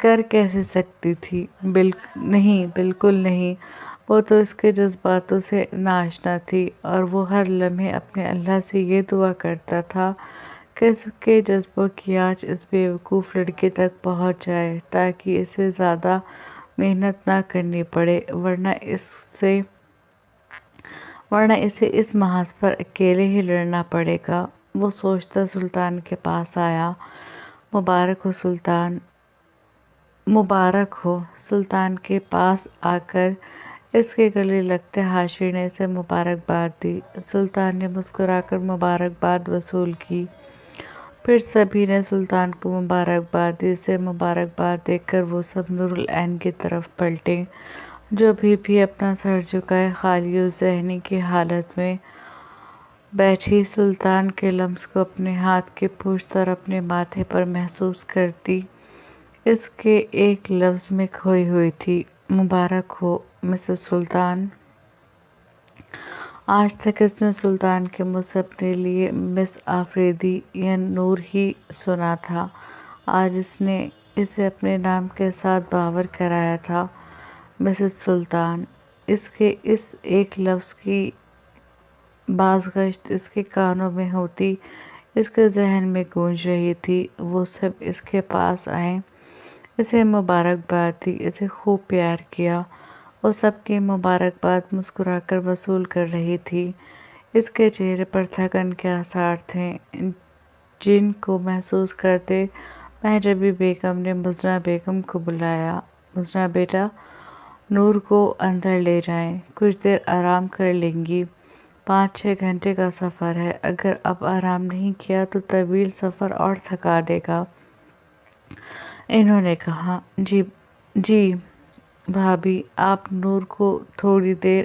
کر کیسے سکتی تھی؟ نہیں، بالکل نہیں۔ وہ تو اس کے جذباتوں سے ناآشنا تھی اور وہ ہر لمحے اپنے اللہ سے یہ دعا کرتا تھا کہ اس کے جذبوں کی آنچ اس بیوقوف لڑکے تک پہنچ جائے تاکہ اسے زیادہ محنت نہ کرنی پڑے، ورنہ اسے اس محاذ پر اکیلے ہی لڑنا پڑے گا۔ وہ سوچتا سلطان کے پاس آیا۔ مبارک ہو سلطان، مبارک ہو۔ سلطان کے پاس آ کر اس کے گلے لگتے حاشر نے اسے مبارکباد دی۔ سلطان نے مسکرا کر مبارکباد وصول کی۔ پھر سبھی نے سلطان کو مبارکباد دی۔ اسے مبارکباد دے کر وہ سب نور العین کی طرف پلٹے، جو ابھی بھی اپنا سر جھکائے خالی و ذہنی کی حالت میں بیٹھی سلطان کے لمس کو اپنے ہاتھ کی پشت اور اپنے ماتھے پر محسوس کرتی اس کے ایک لفظ میں کھوئی ہوئی تھی، مبارک ہو مسز سلطان۔ آج تک اس نے سلطان کے منہ سے اپنے لیے مس آفریدی یا نور ہی سنا تھا۔ آج اس نے اسے اپنے نام کے ساتھ باور کرایا تھا، مسز سلطان۔ اس کے اس ایک لفظ کی بازگشت اس کے کانوں میں ہوتی اس کے ذہن میں گونج رہی تھی۔ وہ سب اس کے پاس آئے، اسے مبارکباد دی، اسے خوب پیار کیا۔ وہ سب کی مبارکباد مسکرا کر وصول کر رہی تھی۔ اس کے چہرے پر تھکن کے آثار تھے جن کو محسوس کرتے مہجبی بیگم نے مزنہ بیگم کو بلایا۔ مزنہ بیٹا، نور کو اندر لے جائیں، کچھ دیر آرام کر لیں گی۔ 5-6 گھنٹے کا سفر ہے، اگر اب آرام نہیں کیا تو طویل سفر اور تھکا دے گا۔ انہوں نے کہا، جی بھابھی آپ نور کو تھوڑی دیر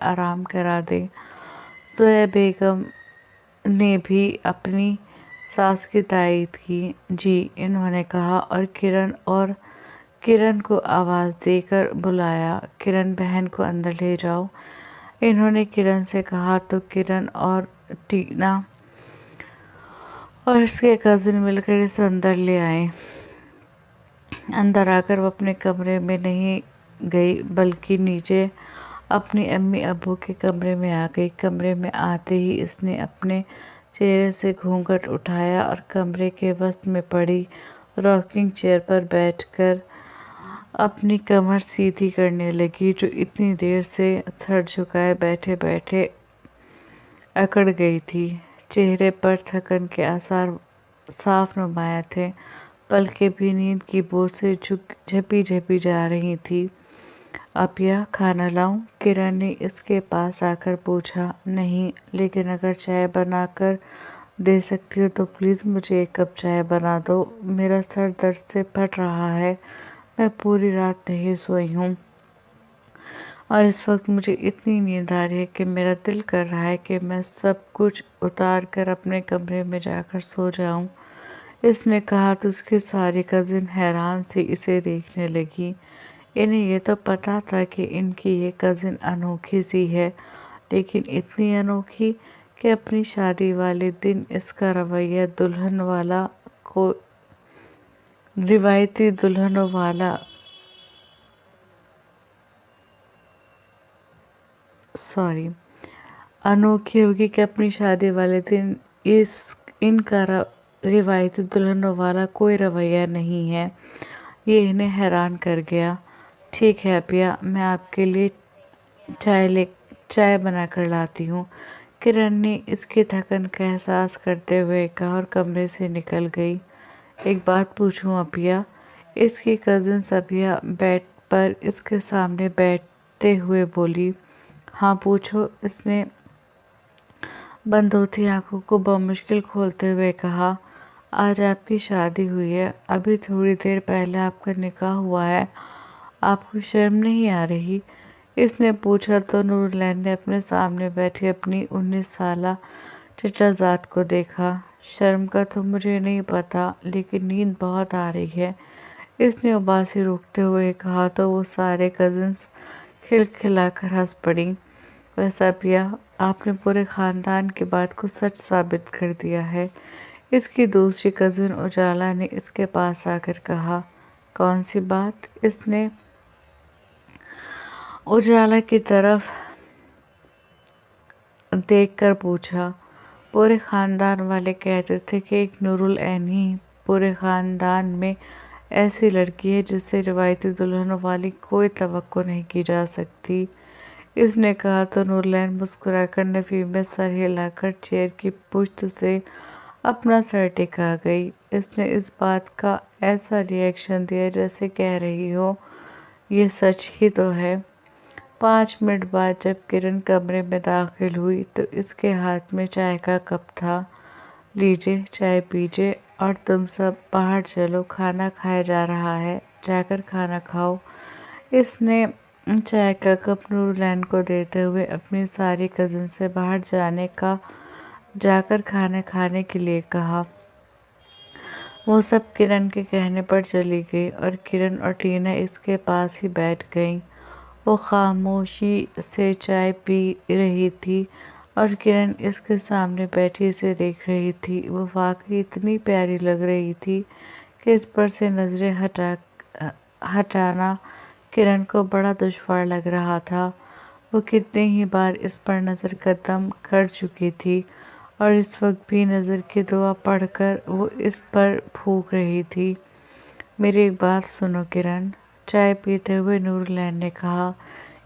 آرام کرا دیں۔ زویا بیگم نے بھی اپنی ساس کی تائید کی۔ جی، انہوں نے کہا اور کرن کو آواز دے کر بلایا، کرن بہن کو اندر لے جاؤ۔ انہوں نے کرن سے کہا تو کرن اور ٹینا اور اس کے کزن مل کر اسے اندر لے آئے۔ اندر آ کر وہ اپنے کمرے میں نہیں گئی بلکہ نیچے اپنی امی ابو کے کمرے میں آ گئی۔ کمرے میں آتے ہی اس نے اپنے چہرے سے گھونگھٹ اٹھایا اور کمرے کے وسط میں پڑی راکنگ چیئر پر بیٹھ کر اپنی کمر سیدھی کرنے لگی جو اتنی دیر سے سر جھکائے بیٹھے بیٹھے اکڑ گئی تھی۔ چہرے پر تھکن کے آثار صاف نمایاں تھے، پلکیں بھی نیند کی بوجھ سے جھپی جا رہی تھیں۔ اپیا، کھانا لاؤں؟ کرن نے اس کے پاس آ کر پوچھا۔ نہیں، لیکن اگر چائے بنا کر دے سکتی ہو تو پلیز مجھے ایک کپ چائے بنا دو۔ میرا سر درد سے پھٹ رہا ہے، میں پوری رات نہیں سوئی ہوں اور اس وقت مجھے اتنی نیند آ رہی ہے کہ میرا دل کر رہا ہے کہ میں سب کچھ اتار کر اپنے کمرے میں جا کر سو جاؤں۔ اس نے کہا تو اس کی ساری کزن حیران سی اسے دیکھنے لگی۔ انہیں یہ تو پتا تھا کہ ان کی یہ کزن انوکھی سی ہے، لیکن اتنی انوکھی کہ اپنی شادی والے دن اس کا رویہ روایتی دلہنوں والا انوکھی ہوگی کہ اپنی شادی والے دن ان کا روایتی دلہنوں والا کوئی رویہ نہیں ہے۔ یہ انہیں حیران کر گیا۔ ٹھیک ہے اپیا، میں آپ کے لیے چائے بنا کر لاتی ہوں، کرن نے اس کی تھکن کا احساس کرتے ہوئے کہا اور کمرے سے نکل گئی۔ ایک بات پوچھوں اپیا؟ اس کی کزن صبیحہ بیڈ پر اس کے سامنے بیٹھتے ہوئے بولی۔ ہاں پوچھو، اس نے بند ہوتی آنکھوں کو بمشکل کھولتے ہوئے کہا۔ آج آپ کی شادی ہوئی ہے، ابھی تھوڑی دیر پہلے آپ کا نکاح ہوا ہے، آپ کو شرم نہیں آ رہی؟ اس نے پوچھا تو نور العین نے اپنے سامنے بیٹھی اپنی 19 سالہ چچا زاد کو دیکھا۔ شرم کا تو مجھے نہیں پتا، لیکن نیند بہت آ رہی ہے، اس نے اباسی روکتے ہوئے کہا تو وہ سارے کزنز کھلکھلا کر ہنس پڑیں۔ ویسے اپیا، آپ نے پورے خاندان کی بات کو سچ ثابت کر دیا ہے، اس کی دوسری کزن اجالا نے اس کے پاس آ کر کہا، کون سی بات؟ اس نے اجالا کی طرف دیکھ کر پوچھا۔ پورے خاندان والے کہتے تھے کہ ایک نور العین ہی پورے خاندان میں ایسی لڑکی ہے جس سے روایتی دلہنوں والی کوئی توقع نہیں کی جا سکتی۔ اس نے کہا تو نور العین مسکرا کر نفی میں سر ہلا کر چیئر کی پشت سے اپنا سر ٹکا گئی۔ اس نے اس بات کا ایسا ری ایکشن دیا جیسے کہہ رہی ہو یہ سچ ہی تو ہے۔ 5 منٹ بعد جب کرن کمرے میں داخل ہوئی تو اس کے ہاتھ میں چائے کا کپ تھا۔ لیجیے چائے پیجیے اور تم سب باہر چلو، کھانا کھایا جا رہا ہے، جا کر کھانا کھاؤ۔ اس نے چائے کا کپ نور العین کو دیتے ہوئے اپنی ساری کزن سے باہر جا کر کھانا کھانے کے لیے کہا۔ وہ سب کرن کے کہنے پر چلی گئی اور کرن اور ٹینا اس کے پاس ہی بیٹھ گئیں۔ وہ خاموشی سے چائے پی رہی تھی اور کرن اس کے سامنے بیٹھی اسے دیکھ رہی تھی۔ وہ واقعی اتنی پیاری لگ رہی تھی کہ اس پر سے نظریں ہٹانا کرن کو بڑا دشوار لگ رہا تھا۔ وہ کتنی ہی بار اس پر نظر قدم کر چکی تھی اور اس وقت بھی نظر کی دعا پڑھ کر وہ اس پر پھونک رہی تھی۔ میری ایک بات سنو کرن، چائے پیتے ہوئے نور العین نے کہا۔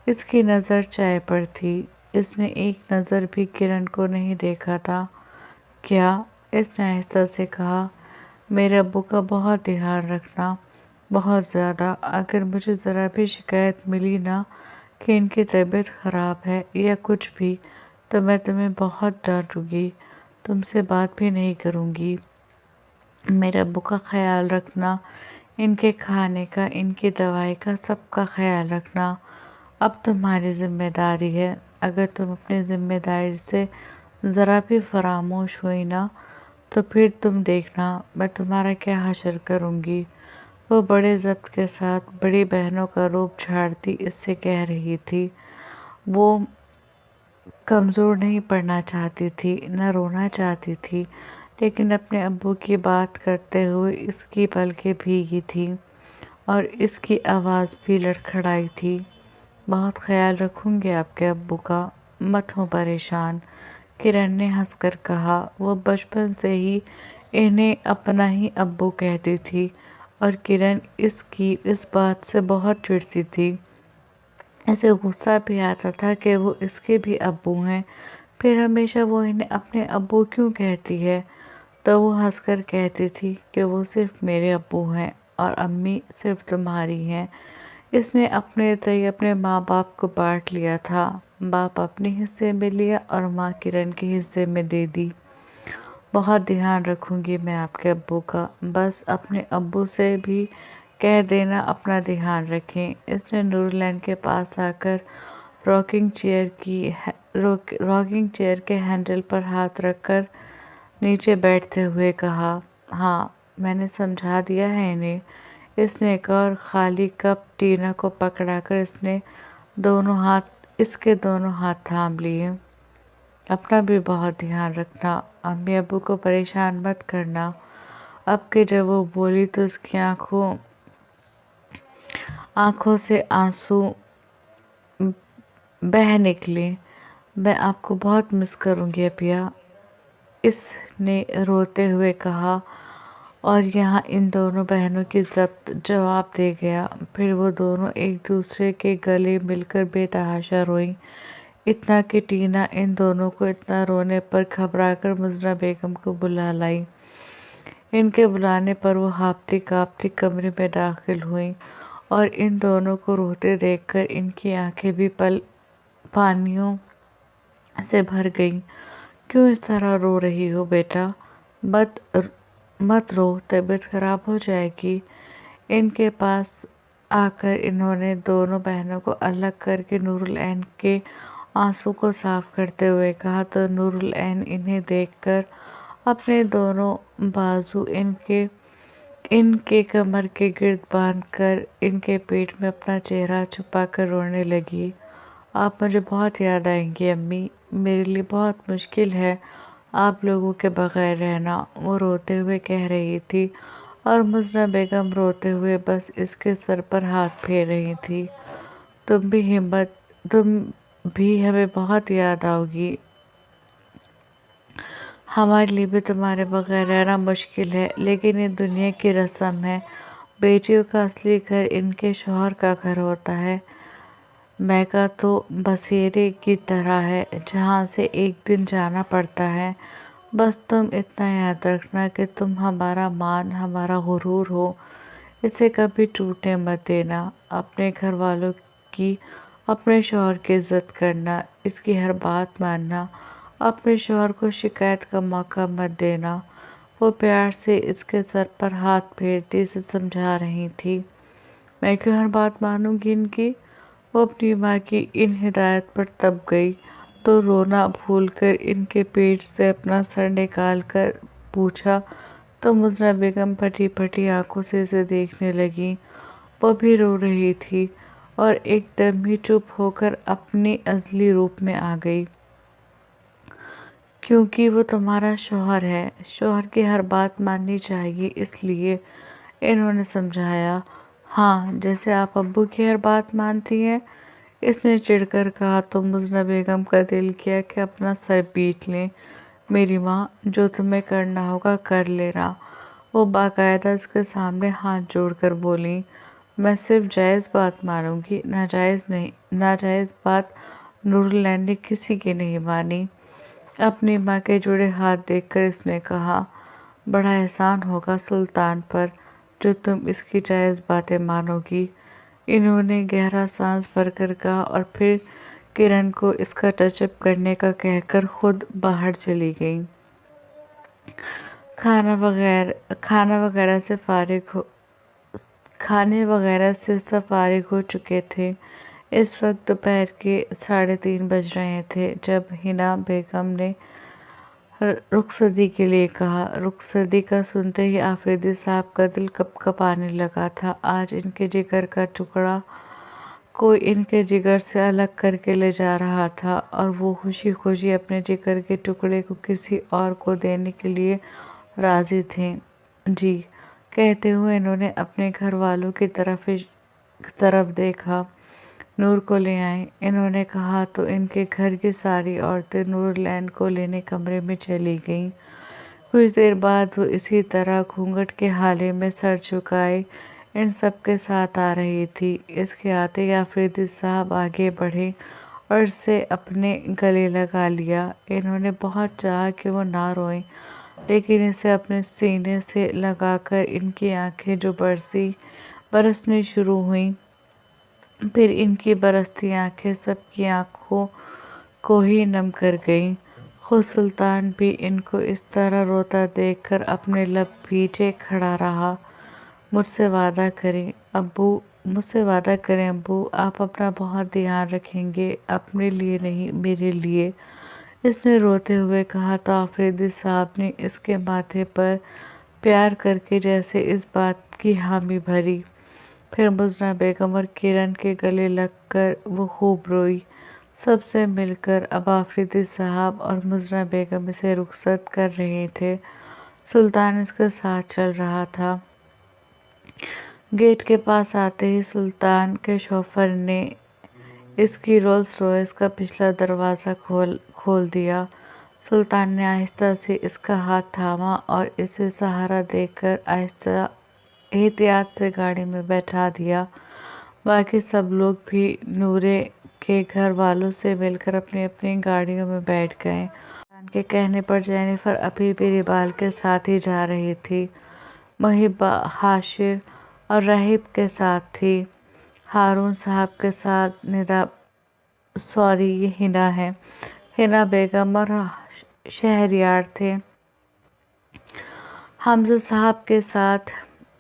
اس کی نظر چائے پر تھی۔ اس نے ایک نظر بھی کرن کو نہیں دیکھا تھا۔ کیا؟ اس نے آہستہ سے کہا۔ میرے ابو کا بہت دھیان رکھنا، بہت زیادہ۔ اگر مجھے ذرا بھی شکایت ملی نا کہ ان کی طبیعت خراب ہے یا کچھ بھی تو میں تمہیں بہت ڈانٹوں گی، تم سے بات بھی نہیں کروں گی۔ میرے ابو کا خیال رکھنا، ان کے کھانے کا، ان کی دوائی کا، سب کا خیال رکھنا اب تمہاری ذمہ داری ہے۔ اگر تم اپنی ذمہ داری سے ذرا بھی فراموش ہوئی نا تو پھر تم دیکھنا میں تمہارا کیا حشر کروں گی۔ وہ بڑے ضبط کے ساتھ بڑی بہنوں کا روپ جھاڑتی اس سے کہہ رہی تھی۔ وہ کمزور نہیں پڑنا چاہتی تھی، نہ رونا چاہتی تھی، لیکن اپنے ابو کی بات کرتے ہوئے اس کی پلکیں بھیگی تھیں اور اس کی آواز بھی لڑکھڑائی تھی۔ بہت خیال رکھوں گی آپ کے ابو کا، مت ہو پریشان، کرن نے ہنس کر کہا۔ وہ بچپن سے ہی انہیں اپنا ہی ابو کہتی تھی اور کرن اس کی اس بات سے بہت چڑھتی تھی۔ اسے غصہ بھی آتا تھا کہ وہ اس کے بھی ابو ہیں، پھر ہمیشہ وہ انہیں اپنے ابو کیوں کہتی ہے؟ تو وہ ہنس کر کہتی تھی کہ وہ صرف میرے ابو ہیں اور امی صرف تمہاری ہیں۔ اس نے اپنے تئیں اپنے ماں باپ کو بانٹ لیا تھا، باپ اپنے حصے میں لیا اور ماں کرن کے حصے میں دے دی۔ بہت دھیان رکھوں گی میں آپ کے ابو کا، بس اپنے ابو سے بھی کہہ دینا اپنا دھیان رکھیں۔ اس نے نور العین کے پاس آ کر راکنگ چیئر کے ہینڈل پر ہاتھ رکھ کر نیچے بیٹھتے ہوئے کہا، ہاں میں نے سمجھا دیا ہے انہیں۔ اس نے ایک اور خالی کپ ٹینا کو پکڑا کر اس کے دونوں ہاتھ تھام لیے۔ اپنا بھی بہت دھیان رکھنا، امی ابو کو پریشان مت کرنا۔ اب کہ جب وہ بولی تو اس کی آنکھوں سے آنسو بہہ نکلے۔ میں آپ کو بہت مس کروں گی اپیا، اس نے روتے ہوئے کہا اور یہاں ان دونوں بہنوں کی ضبط جواب دے گیا۔ پھر وہ دونوں ایک دوسرے کے گلے مل کر بے تحاشا روئیں، اتنا کہ ٹینا ان دونوں کو اتنا رونے پر گھبرا کر مزنہ بیگم کو بلا لائی۔ ان کے بلانے پر وہ ہاپتی کانپتی کمرے میں داخل ہوئیں اور ان دونوں کو روتے دیکھ کر ان کی آنکھیں بھی پانیوں سے بھر گئیں۔ کیوں اس طرح رو رہی ہو بیٹا؟ مت رو، طبیعت خراب ہو جائے گی۔ ان کے پاس آ کر انہوں نے دونوں بہنوں کو الگ کر کے نور العین کے آنسوں کو صاف کرتے ہوئے کہا تو نور العین انہیں دیکھ کر اپنے دونوں بازو ان کے کمر کے گرد باندھ کر ان کے پیٹ میں اپنا چہرہ چھپا کر رونے لگی۔ آپ مجھے بہت یاد آئیں گی امی، میرے لیے بہت مشکل ہے آپ لوگوں کے بغیر رہنا، وہ روتے ہوئے کہہ رہی تھی، اور مزنہ بیگم روتے ہوئے بس اس کے سر پر ہاتھ پھیر رہی تھی۔ تم بھی ہمیں بہت یاد آؤ گی۔ ہمارے لیے بھی تمہارے بغیر رہنا مشکل ہے، لیکن یہ دنیا کی رسم ہے۔ بیٹیوں کا اصلی گھر ان کے شوہر کا گھر ہوتا ہے۔ میکہ تو بسیرے کی طرح ہے جہاں سے ایک دن جانا پڑتا ہے۔ بس تم اتنا یاد رکھنا کہ تم ہمارا مان، ہمارا غرور ہو، اسے کبھی ٹوٹنے مت دینا۔ اپنے گھر والوں کی، اپنے شوہر کی عزت کرنا، اس کی ہر بات ماننا، اپنے شوہر کو شکایت کا موقع مت دینا۔ وہ پیار سے اس کے سر پر ہاتھ پھیرتی اسے سمجھا رہی تھی۔ میں کیوں ہر بات مانوں گی ان کی؟ وہ اپنی ماں کی ان ہدایت پر تپ گئی تو رونا بھول کر ان کے پیٹ سے اپنا سر نکال کر پوچھا تو مزنہ بیگم پھٹی پھٹی آنکھوں سے اسے دیکھنے لگی۔ وہ بھی رو رہی تھی اور ایک دم ہی چپ ہو کر اپنی ازلی روپ میں آ گئی۔ کیونکہ وہ تمہارا شوہر ہے، شوہر کی ہر بات ماننی چاہیے، اس لیے انہوں نے سمجھایا۔ ہاں، جیسے آپ ابو کی ہر بات مانتی ہیں، اس نے چڑھ کر کہا تو مزنہ بیگم کا دل کیا کہ اپنا سر پیٹ لیں۔ میری ماں، جو تمہیں کرنا ہوگا کر لینا۔ وہ باقاعدہ اس کے سامنے ہاتھ جوڑ کر بولیں۔ میں صرف جائز بات مانوں گی، ناجائز نہیں۔ ناجائز بات نورالعین نے کسی کی نہیں مانی۔ اپنی ماں کے جڑے ہاتھ دیکھ کر اس نے کہا، بڑا احسان ہوگا سلطان پر جو تم اس کی جائز باتیں مانو گی۔ انہوں نے گہرا سانس بھر کر کہا اور پھر کرن کو اس کا ٹچ اپ کرنے کا کہہ کر خود باہر چلی گئیں۔ کھانے وغیرہ سے سب فارغ ہو چکے تھے۔ اس وقت دوپہر کے 3:30 بج رہے تھے جب حنا بیگم نے رخصتی کے لیے کہا۔ رخصتی کا سنتے ہی آفریدی صاحب کا دل کپ کپ آنے لگا تھا۔ آج ان کے جگر کا ٹکڑا کوئی ان کے جگر سے الگ کر کے لے جا رہا تھا اور وہ خوشی خوشی اپنے جگر کے ٹکڑے کو کسی اور کو دینے کے لیے راضی تھے۔ جی، کہتے ہوئے انہوں نے اپنے گھر والوں کی طرف دیکھا۔ نور کو لے آئیں، انہوں نے کہا تو ان کے گھر کی ساری عورتیں نورالعین کو لینے کمرے میں چلی گئیں۔ کچھ دیر بعد وہ اسی طرح گھونگھٹ کے حالے میں سر جھکائے ان سب کے ساتھ آ رہی تھی۔ اس کے آتے ہی آفریدی صاحب آگے بڑھے اور اسے اپنے گلے لگا لیا۔ انہوں نے بہت چاہا کہ وہ نہ روئیں، لیکن اسے اپنے سینے سے لگا کر ان کی آنکھیں جو برسنی شروع ہوئیں، پھر ان کی برستی آنکھیں سب کی آنکھوں کو ہی نم کر گئیں۔ خود سلطان بھی ان کو اس طرح روتا دیکھ کر اپنے لب بھیجے کھڑا رہا۔ مجھ سے وعدہ کریں ابو، آپ اپنا بہت دھیان رکھیں گے، اپنے لیے نہیں میرے لیے، اس نے روتے ہوئے کہا تو آفریدی صاحب نے اس کے ماتھے پر پیار کر کے جیسے اس بات کی حامی بھری۔ پھر مزنہ بیگم اور کرن کے گلے لگ کر وہ خوب روئی۔ سب سے مل کر اب آفریدی صاحب اور مزنہ بیگم اسے رخصت کر رہے تھے۔ سلطان اس کے ساتھ چل رہا تھا۔ گیٹ کے پاس آتے ہی سلطان کے شوہر نے اس کی رولز روئس کا پچھلا دروازہ کھول دیا۔ سلطان نے آہستہ سے اس کا ہاتھ تھاما اور اسے سہارا دے کر احتیاط سے گاڑی میں بیٹھا دیا۔ باقی سب لوگ بھی نورے کے گھر والوں سے مل کر اپنی اپنی گاڑیوں میں بیٹھ گئے۔ سلطان کے کہنے پر جینیفر ابھی بھی ریبال کے ساتھ ہی جا رہی تھی۔ محبہ حاشر اور رحیب کے ساتھ تھی۔ ہارون صاحب کے ساتھ یہ حنا ہے۔ حنا بیگم اور شہریار تھے۔ حمزہ صاحب کے ساتھ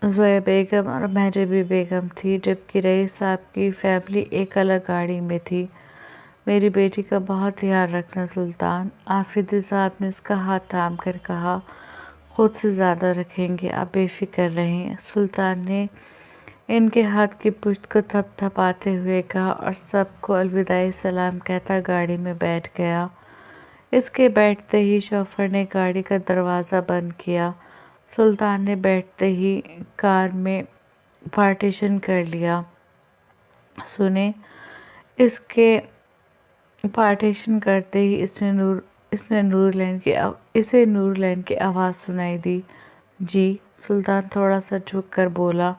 زویا بیگم اور مہجبی بیگم تھی، جبکہ رئیس صاحب کی فیملی ایک الگ گاڑی میں تھی۔ میری بیٹی کا بہت دھیان رکھنا سلطان، آفریدی صاحب نے اس کا ہاتھ تھام کر کہا۔ خود سے زیادہ رکھیں گے، آپ بے فکر رہیں، سلطان نے ان کے ہاتھ کی پشت کو تھپ تھپاتے ہوئے کہا اور سب کو الوداعی سلام کہتا گاڑی میں بیٹھ گیا۔ اس کے بیٹھتے ہی شوفر نے گاڑی کا دروازہ بند کیا۔ سلطان نے بیٹھتے ہی کار میں پارٹیشن کر لیا۔ سنیں، اس کے پارٹیشن کرتے ہی اسے نور لین کی آواز سنائی دی۔ جی؟ سلطان تھوڑا سا جھک کر بولا۔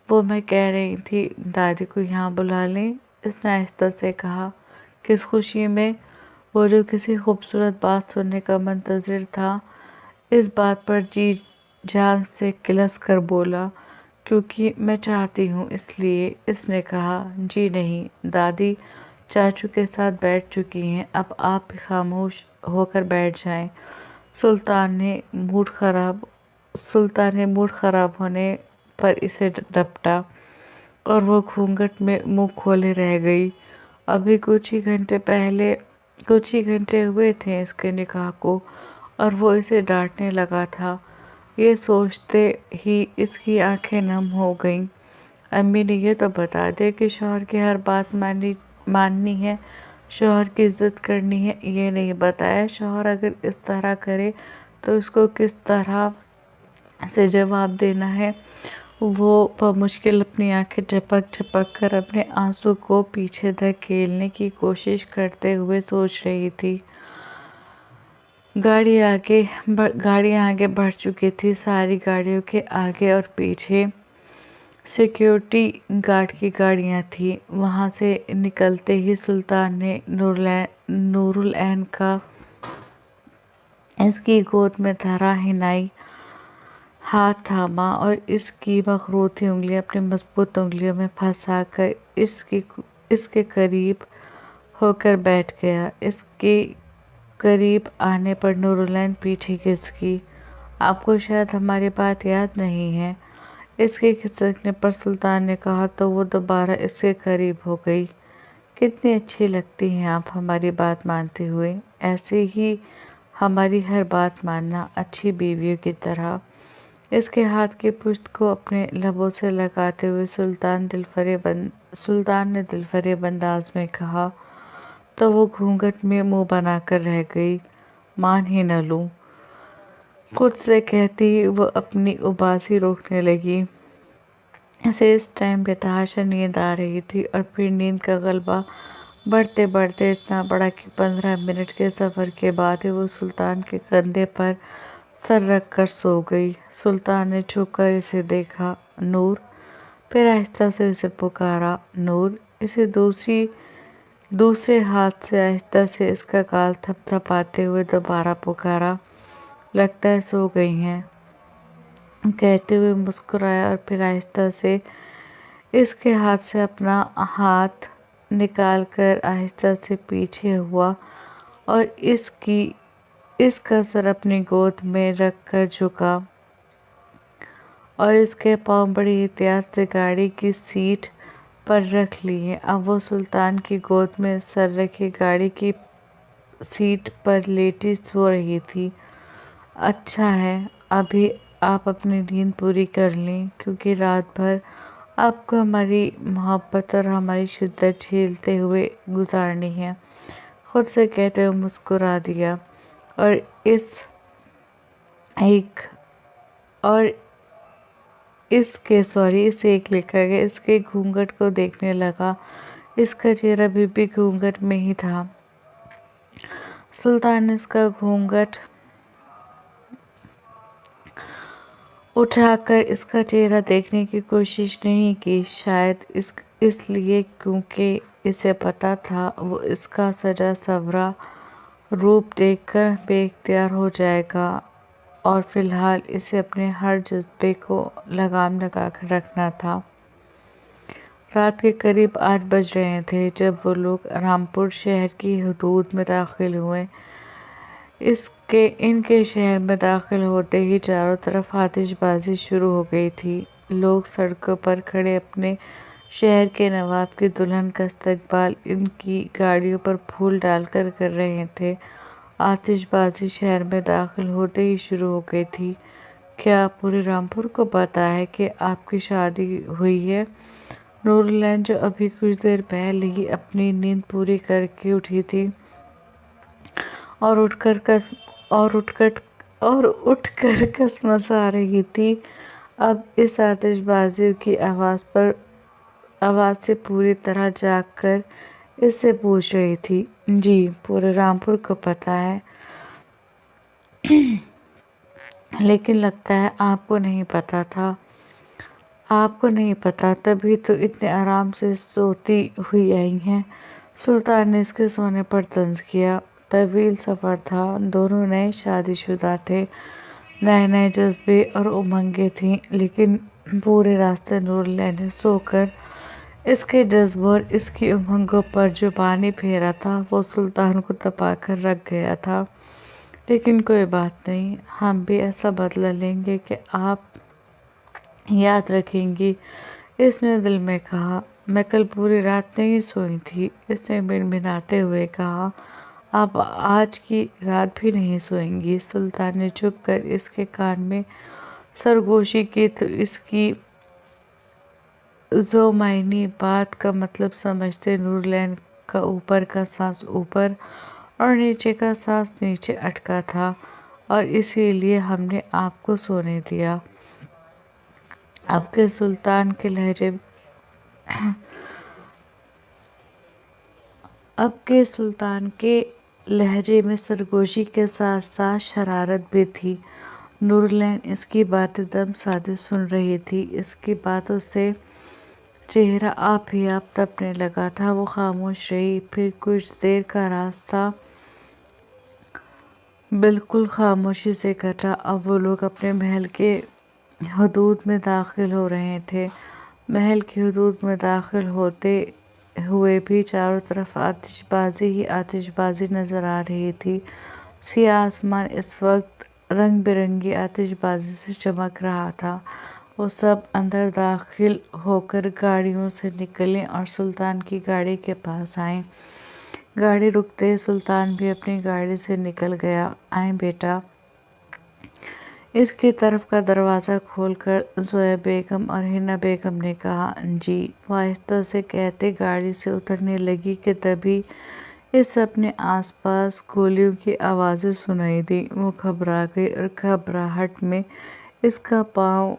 وہ میں کہہ رہی تھی دادی کو یہاں بلا لیں، اس نے آہستہ سے کہا۔ کس خوشی میں؟ وہ جو کسی خوبصورت بات سننے کا منتظر تھا، اس بات پر جی جان سے کلس کر بولا۔ کیونکہ میں چاہتی ہوں اس لیے، اس نے کہا۔ جی نہیں، دادی چاچو کے ساتھ بیٹھ چکی ہیں، اب آپ بھی خاموش ہو کر بیٹھ جائیں۔ سلطان نے موڈ خراب ہونے پر اسے ڈپٹا اور وہ گھونگھٹ میں منہ کھولے رہ گئی۔ ابھی کچھ ہی گھنٹے ہوئے تھے اس کے نکاح کو اور وہ اسے ڈانٹنے لگا تھا۔ یہ سوچتے ہی اس کی آنکھیں نم ہو گئیں۔ امی نے یہ تو بتا دیا کہ شوہر کی ہر بات ماننی ہے، شوہر کی عزت کرنی ہے، یہ نہیں بتایا شوہر اگر اس طرح کرے تو اس کو کس طرح سے جواب دینا ہے۔ وہ بمشکل اپنی آنکھیں جھپک کر اپنے آنسو کو پیچھے دھکیلنے کی کوشش کرتے ہوئے سوچ رہی تھی۔ گاڑیاں آگے بڑھ چکی تھی، ساری گاڑیوں کے آگے اور پیچھے سیکیورٹی گارڈ کی گاڑیاں تھیں۔ وہاں سے نکلتے ہی سلطان نے نورالعین کا اس کی گود میں دھرا حنائی ہاتھ تھاما اور اس کی مخروطی انگلیاں اپنی مضبوط انگلیوں میں پھنسا کر اس کے قریب ہو کر بیٹھ گیا۔ اس کے قریب آنے پر نورالعین پیچھے کھسکی۔ آپ کو شاید ہماری بات یاد نہیں ہے، اس کے کھسکنے پر سلطان نے کہا تو وہ دوبارہ اس کے قریب ہو گئی۔ کتنی اچھی لگتی ہیں آپ ہماری بات مانتے ہوئے، ایسے ہی ہماری ہر بات ماننا، اچھی بیویوں کی طرح۔ اس کے ہاتھ کی پشت کو اپنے لبوں سے لگاتے ہوئے سلطان نے دلفریب انداز میں کہا تو وہ گھونگھٹ میں منہ بنا کر رہ گئی۔ مان ہی نہ لوں، خود سے کہتی وہ اپنی اباسی روکنے لگی۔ اسے اس ٹائم بتحاشا نیند آ رہی تھی اور پھر نیند کا غلبہ بڑھتے بڑھتے اتنا بڑھا کہ 15 منٹ کے سفر کے بعد ہی وہ سلطان کے کندھے پر سر رکھ کر سو گئی۔ سلطان نے جھک کر اسے دیکھا، نور، پھر آہستہ سے اسے پکارا، نور۔ اسے دوسرے ہاتھ سے آہستہ سے اس کا گال تھپ تھپاتے ہوئے دوبارہ پکارا، لگتا ہے سو گئی ہیں، کہتے ہوئے مسکرایا اور پھر آہستہ سے اس کے ہاتھ سے اپنا ہاتھ نکال کر آہستہ سے پیچھے ہوا اور اس کا سر اپنی گود میں رکھ کر جھکا اور اس کے پاؤں بڑی احتیاط سے گاڑی کی سیٹ پر رکھ لیے۔ اب وہ سلطان کی گود میں سر رکھے گاڑی کی سیٹ پر لیٹی سو رہی تھی۔ اچھا ہے، ابھی آپ اپنی نیند پوری کر لیں، کیونکہ رات بھر آپ کو ہماری محبت اور ہماری شدت جھیلتے ہوئے گزارنی ہے، خود سے کہتے ہوئے مسکرا دیا اور اس کے گھونگھٹ کو دیکھنے لگا۔ اس کا چہرہ ابھی بھی گھونگھٹ میں ہی تھا۔ سلطان نے اس کا گھونگھٹ اٹھا کر اس کا چہرہ دیکھنے کی کوشش نہیں کی، شاید اس لیے کیونکہ اسے پتہ تھا وہ اس کا سجا سنورا روپ دیکھ کر بے اختیار ہو جائے گا اور فی الحال اسے اپنے ہر جذبے کو لگام لگا کر رکھنا تھا۔ رات کے قریب 8 بج رہے تھے جب وہ لوگ رامپور شہر کی حدود میں داخل ہوئے۔ ان کے شہر میں داخل ہوتے ہی چاروں طرف آتش بازی شروع ہو گئی تھی۔ لوگ سڑکوں پر کھڑے اپنے شہر کے نواب کی دلہن کا استقبال ان کی گاڑیوں پر پھول ڈال کر رہے تھے۔ آتش بازی شہر میں داخل ہوتے ہی شروع ہو گئی تھی۔ کیا پورے رامپور کو پتہ ہے کہ آپ کی شادی ہوئی ہے؟ نورالعین، جو ابھی کچھ دیر پہلے ہی اپنی نیند پوری کر کے اٹھی تھی، اور اٹھ کر کسمس آ رہی تھی۔ اب اس آتش بازیوں کی آواز سے پوری طرح جاگ کر اس سے پوچھ رہی تھی، جی پورے رامپور کو پتہ ہے، لیکن لگتا ہے آپ کو نہیں پتا تھا۔ آپ کو نہیں پتا، تبھی تو اتنے آرام سے سوتی ہوئی آئی ہیں۔ سلطان نے اس کے سونے پر طنز کیا۔ طویل سفر تھا، دونوں نئے شادی شدہ تھے، نئے نئے جذبے اور امنگیں تھیں، لیکن پورے راستے نوراللہ نے سو کر اس کے جذبوں اور اس کی امنگوں پر جو پانی پھیرا تھا وہ سلطان کو دبا کر رکھ گیا تھا۔ لیکن کوئی بات نہیں، ہم بھی ایسا بدلہ لیں گے کہ آپ یاد رکھیں گی، اس نے دل میں کہا۔ میں کل پوری رات نہیں سوئی تھی، اس نے بنبناتے ہوئے کہا۔ آپ آج کی رات بھی نہیں سوئیں گی؟ سلطان نے جھک کر اس کے کان میں سرگوشی کی تو اس کی ذومعنی بات کا مطلب سمجھتے نورالعین کا اوپر کا سانس اوپر اور نیچے کا سانس نیچے اٹکا تھا، اور اسی لیے ہم نے آپ کو سونے دیا۔ اب کے سلطان کے لہجے میں سرگوشی کے ساتھ ساتھ شرارت بھی تھی۔ نورالعین اس کی باتیں دم سادے سن رہی تھی۔ اس کی باتوں سے چہرہ آپ ہی آپ تپنے لگا تھا۔ وہ خاموش رہی، پھر کچھ دیر کا راستہ بالکل خاموشی سے کٹا۔ اب وہ لوگ اپنے محل کے حدود میں داخل ہو رہے تھے۔ محل کی حدود میں داخل ہوتے ہوئے بھی چاروں طرف آتش بازی ہی آتش بازی نظر آ رہی تھی۔ سیاہ آسمان اس وقت رنگ برنگی آتش بازی سے چمک رہا تھا۔ وہ سب اندر داخل ہو کر گاڑیوں سے نکلے اور سلطان کی گاڑی کے پاس آئے۔ گاڑی رکتے ہی سلطان بھی اپنی گاڑی سے نکل گیا۔ آئیں بیٹا۔ اس کی طرف کا دروازہ کھول کر زویا بیگم اور حنا بیگم نے کہا۔ جی، وہ آہستہ سے کہتے گاڑی سے اترنے لگی کہ تبھی اسے اپنے آس پاس گولیوں کی آوازیں سنائی دیں۔ وہ گھبرا گئی اور گھبراہٹ میں اس کا پاؤں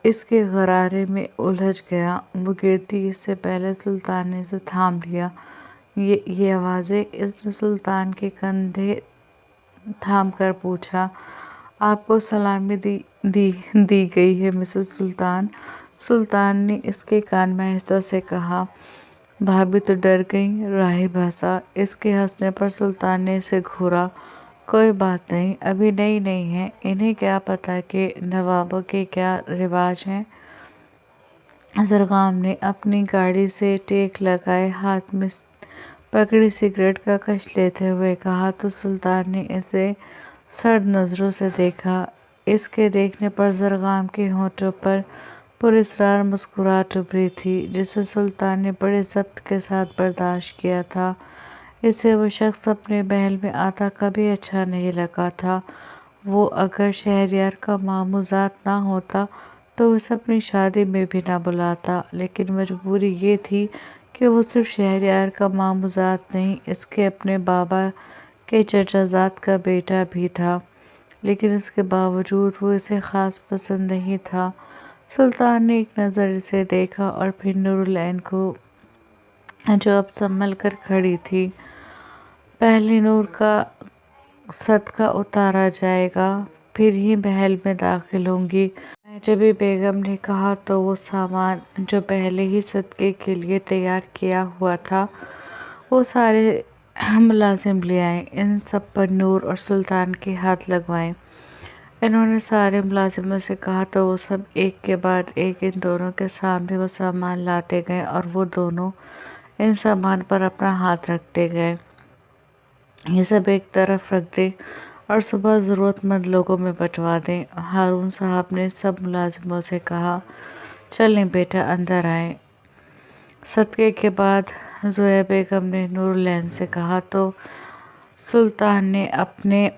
اس کے غرارے میں الجھ گیا۔ وہ گرتی اس سے پہلے سلطان نے اسے تھام لیا۔ یہ آوازیں؟ اس نے سلطان کے کندھے تھام کر پوچھا۔ آپ کو سلامی دی گئی ہے مسز سلطان؟ سلطان نے اس کے کان میں آہستہ سے کہا۔ بھابی تو ڈر گئیں، راہب ہنسا۔ اس کے ہنسنے پر سلطان نے اسے گھورا۔ کوئی بات نہیں، ابھی نئی نئی ہیں، انہیں کیا پتہ کہ نوابوں کے کیا رواج ہیں۔ زرغام نے اپنی گاڑی سے ٹیک لگائے ہاتھ میں پکڑی سگریٹ کا کش لیتے ہوئے کہا تو سلطان نے اسے سرد نظروں سے دیکھا۔ اس کے دیکھنے پر زرغام کے ہونٹوں پر پراسرار مسکراہٹ ابھری تھی، جسے سلطان نے بڑے ضبط کے ساتھ برداشت کیا تھا۔ اسے وہ شخص اپنے محل میں آتا کبھی اچھا نہیں لگا تھا۔ وہ اگر شہریار کا ماموں زاد نہ ہوتا تو اسے اپنی شادی میں بھی نہ بلاتا، لیکن مجبوری یہ تھی کہ وہ صرف شہریار کا ماموں زاد نہیں، اس کے اپنے بابا کے چچا زاد کا بیٹا بھی تھا، لیکن اس کے باوجود وہ اسے خاص پسند نہیں تھا۔ سلطان نے ایک نظر اسے دیکھا اور پھر نورالعین کو، جو اب سنبھل کر کھڑی تھی۔ پہلے نور کا صدقہ اتارا جائے گا، پھر ہی محل میں داخل ہوں گی۔ جبھی بیگم نے کہا تو وہ سامان جو پہلے ہی صدقے کے لیے تیار کیا ہوا تھا وہ سارے ملازم لے آئیں۔ ان سب پر نور اور سلطان کے ہاتھ لگوائیں۔ انہوں نے سارے ملازموں سے کہا تو وہ سب ایک کے بعد ایک ان دونوں کے سامنے وہ سامان لاتے گئے اور وہ دونوں ان سامان پر اپنا ہاتھ رکھتے گئے۔ یہ سب ایک طرف رکھ دیں اور صبح ضرورت مند لوگوں میں بٹوا دیں۔ ہارون صاحب نے سب ملازموں سے کہا۔ چلیں بیٹا، اندر آئیں۔ صدقے کے بعد زویا بیگم نے نورالعین سے کہا تو سلطان نے اپنے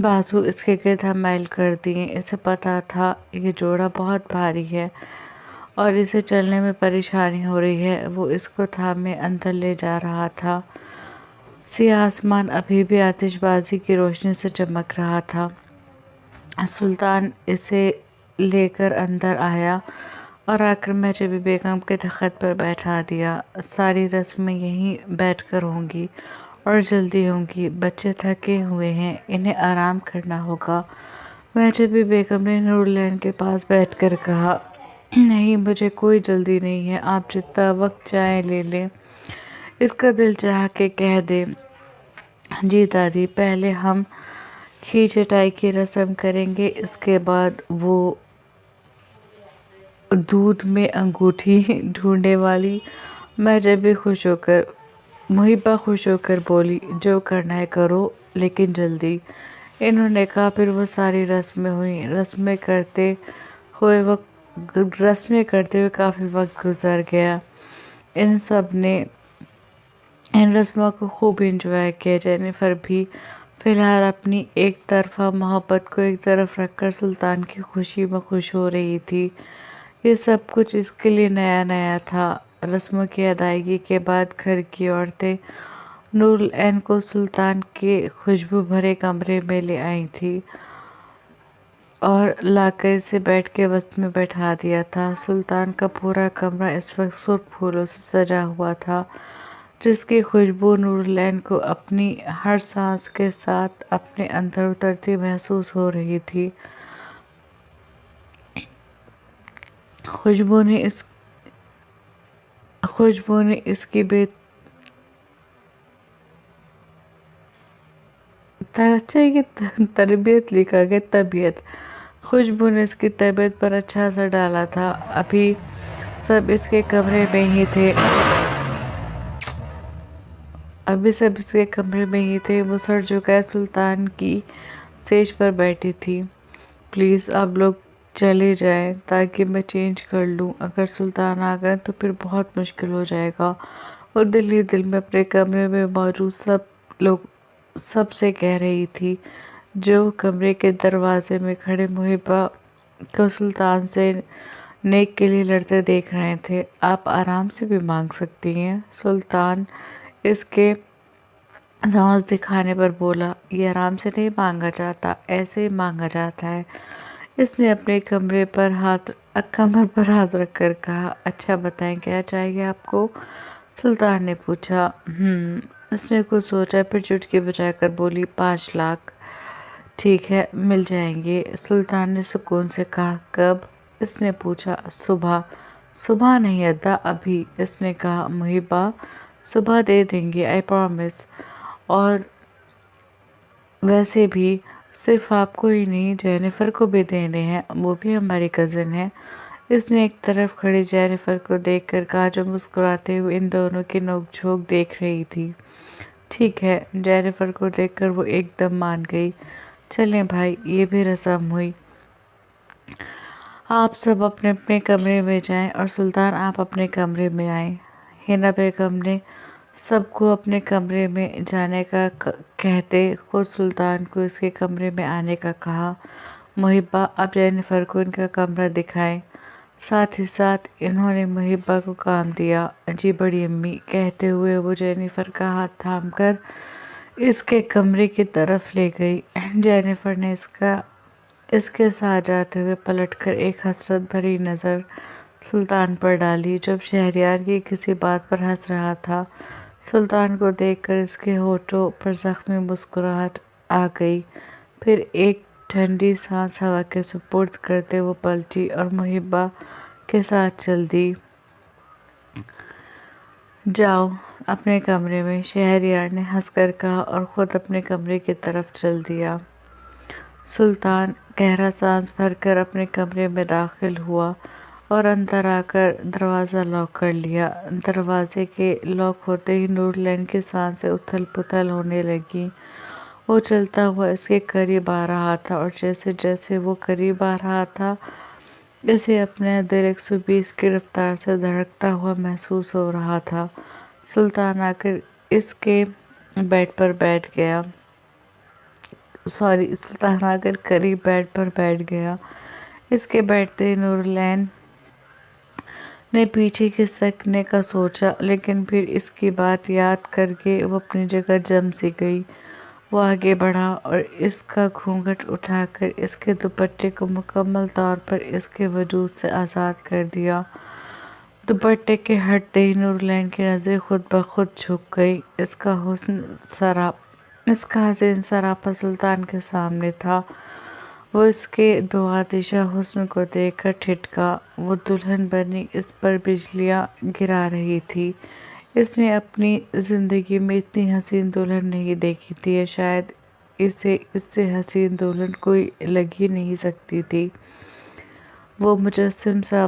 بازو اس کے گرد حمائل کر دیے۔ اسے پتہ تھا یہ جوڑا بہت بھاری ہے اور اسے چلنے میں پریشانی ہو رہی ہے۔ وہ اس کو تھامے اندر لے جا رہا تھا۔ سیاہ آسمان ابھی بھی آتش بازی کی روشنی سے چمک رہا تھا۔ سلطان اسے لے کر اندر آیا اور آ کر محجبی بیگم کے تخت پر بیٹھا دیا۔ ساری رسمیں یہیں بیٹھ کر ہوں گی اور جلدی ہوں گی، بچے تھکے ہوئے ہیں، انہیں آرام کرنا ہوگا۔ محجبی بیگم نے نور العین کے پاس بیٹھ کر کہا، نہیں، مجھے کوئی جلدی نہیں ہے، آپ جتنا وقت چاہیں لے لیں۔ اس کا دل چاہ کے کہہ دے، جی دادی، پہلے ہم کھینچٹائی کی رسم کریں گے، اس کے بعد وہ دودھ میں انگوٹھی ڈھونڈنے والی۔ محبہ خوش ہو کر بولی، جو کرنا ہے کرو، لیکن جلدی۔ انہوں نے کہا۔ پھر وہ ساری رسمیں ہوئیں۔ رسمیں کرتے ہوئے کافی وقت گزر گیا۔ ان سب نے ان رسموں کو خوب انجوائے کیا۔ جینیفر بھی فی الحال اپنی ایک طرفہ محبت کو ایک طرف رکھ کر سلطان کی خوشی میں خوش ہو رہی تھی۔ یہ سب کچھ اس کے لیے نیا نیا تھا۔ رسموں کی ادائیگی کے بعد گھر کی عورتیں نور العین کو سلطان کے خوشبو بھرے کمرے میں لے آئی تھیں اور لا کر اسے بیڈ کے وسط میں بٹھا دیا تھا۔ سلطان کا پورا کمرہ اس وقت سرخ پھولوں سے سجا ہوا تھا، جس کی خوشبو نور العین کو اپنی ہر سانس کے ساتھ اپنے اندر اترتی محسوس ہو رہی تھی۔ خوشبو نے اس کی طبیعت خوشبو نے اس کی طبیعت پر اچھا اثر ڈالا تھا۔ ابھی سب اس کے کمرے میں ہی تھے۔ وہ سر جھکائے سلطان کی سیج پر بیٹھی تھی۔ پلیز آپ لوگ چلے جائیں تاکہ میں چینج کر لوں، اگر سلطان آ گئے تو پھر بہت مشکل ہو جائے گا۔ وہ دل ہی دل میں اپنے کمرے میں موجود سب سے کہہ رہی تھی، جو کمرے کے دروازے میں کھڑے محبہ کو سلطان سے نیک کے لیے لڑتے دیکھ رہے تھے۔ آپ آرام سے بھی مانگ سکتی ہیں۔ سلطان اس کے تماس دکھانے پر بولا، یہ آرام سے نہیں مانگا جاتا، ایسے ہی مانگا جاتا ہے۔ اس نے اپنے کمر پر ہاتھ رکھ کر کہا، اچھا بتائیں کیا چاہیے آپ کو؟ سلطان نے پوچھا۔ اس نے کچھ سوچا، پھر چٹکی بجا کر بولی، 5 لاکھ۔ ٹھیک ہے، مل جائیں گے۔ سلطان نے سکون سے کہا، کب؟ اس نے پوچھا۔ صبح نہیں ادا، ابھی۔ اس نے کہا، محبہ، صبح دے دیں گے، آئی پرامس۔ اور ویسے بھی صرف آپ کو ہی نہیں، جینیفر کو بھی دینے ہیں، وہ بھی ہماری کزن ہے۔ اس نے ایک طرف کھڑی جینیفر کو دیکھ کر کہا، جو مسکراتے ہوئے ان دونوں کی نوک جھونک دیکھ رہی تھی۔ ٹھیک ہے۔ جینیفر کو دیکھ کر وہ ایک دم مان گئی۔ چلیں بھائی، یہ بھی رسم ہوئی۔ آپ سب اپنے اپنے کمرے میں جائیں اور سلطان آپ اپنے کمرے میں آئیں۔ حنا بیگم نے سب کو اپنے کمرے میں جانے کا کہتے خود سلطان کو اس کے کمرے میں آنے کا کہا۔ محبہ، آپ جینیفر کو ان کا کمرہ دکھائیں۔ ساتھ ہی ساتھ انہوں نے محبہ کو کام دیا۔ جی بڑی امی، کہتے ہوئے وہ جینیفر کا ہاتھ تھام کر اس کے کمرے کی طرف لے گئی۔ جینیفر نے اس کے ساتھ جاتے ہوئے پلٹ کر ایک حسرت بھری نظر سلطان پر ڈالی، جو اب شہریار کی کسی بات پر ہنس رہا تھا۔ سلطان کو دیکھ کر اس کے ہونٹوں پر زخمی مسکراہٹ آ گئی۔ پھر ایک ٹھنڈی سانس ہوا کے سپرد کرتے وہ پلٹی اور محبہ کے ساتھ چل دی۔ جاؤ اپنے کمرے میں، شہریار نے ہنس کر کہا اور خود اپنے کمرے کی طرف چل دیا۔ سلطان گہرا سانس بھر کر اپنے کمرے میں داخل ہوا اور اندر آ کر دروازہ لاک کر لیا۔ دروازے کے لاک ہوتے ہی نور العین کی سانسیں اتھل پتھل ہونے لگیں۔ وہ چلتا ہوا اس کے قریب آ رہا تھا اور جیسے جیسے وہ قریب آ رہا تھا، اسے اپنا دل 120 کی رفتار سے دھڑکتا ہوا محسوس ہو رہا تھا۔ سلطان آ کر اس کے قریب بیڈ پر بیٹھ گیا۔ اس کے بیٹھتے ہی نور العین نے پیچھے کھسکنے کا سوچا، لیکن پھر اس کی بات یاد کر کے وہ اپنی جگہ جم سی گئی۔ وہ آگے بڑھا اور اس کا گھونگھٹ اٹھا کر اس کے دوپٹے کو مکمل طور پر اس کے وجود سے آزاد کر دیا۔ دوپٹے کے ہٹتے ہی نورالعین کی نظریں خود بخود جھک گئیں۔ اس کا حسین سراپا سلطان کے سامنے تھا۔ وہ اس کے دو آتشہ حسن کو دیکھ کر ٹھٹکا۔ وہ دلہن بنی اس پر بجلیاں گرا رہی تھی۔ اس نے اپنی زندگی میں اتنی حسین دلہن نہیں دیکھی تھی، یا شاید اسے اس سے حسین دلہن کوئی لگ ہی نہیں سکتی تھی۔ وہ مجسم سا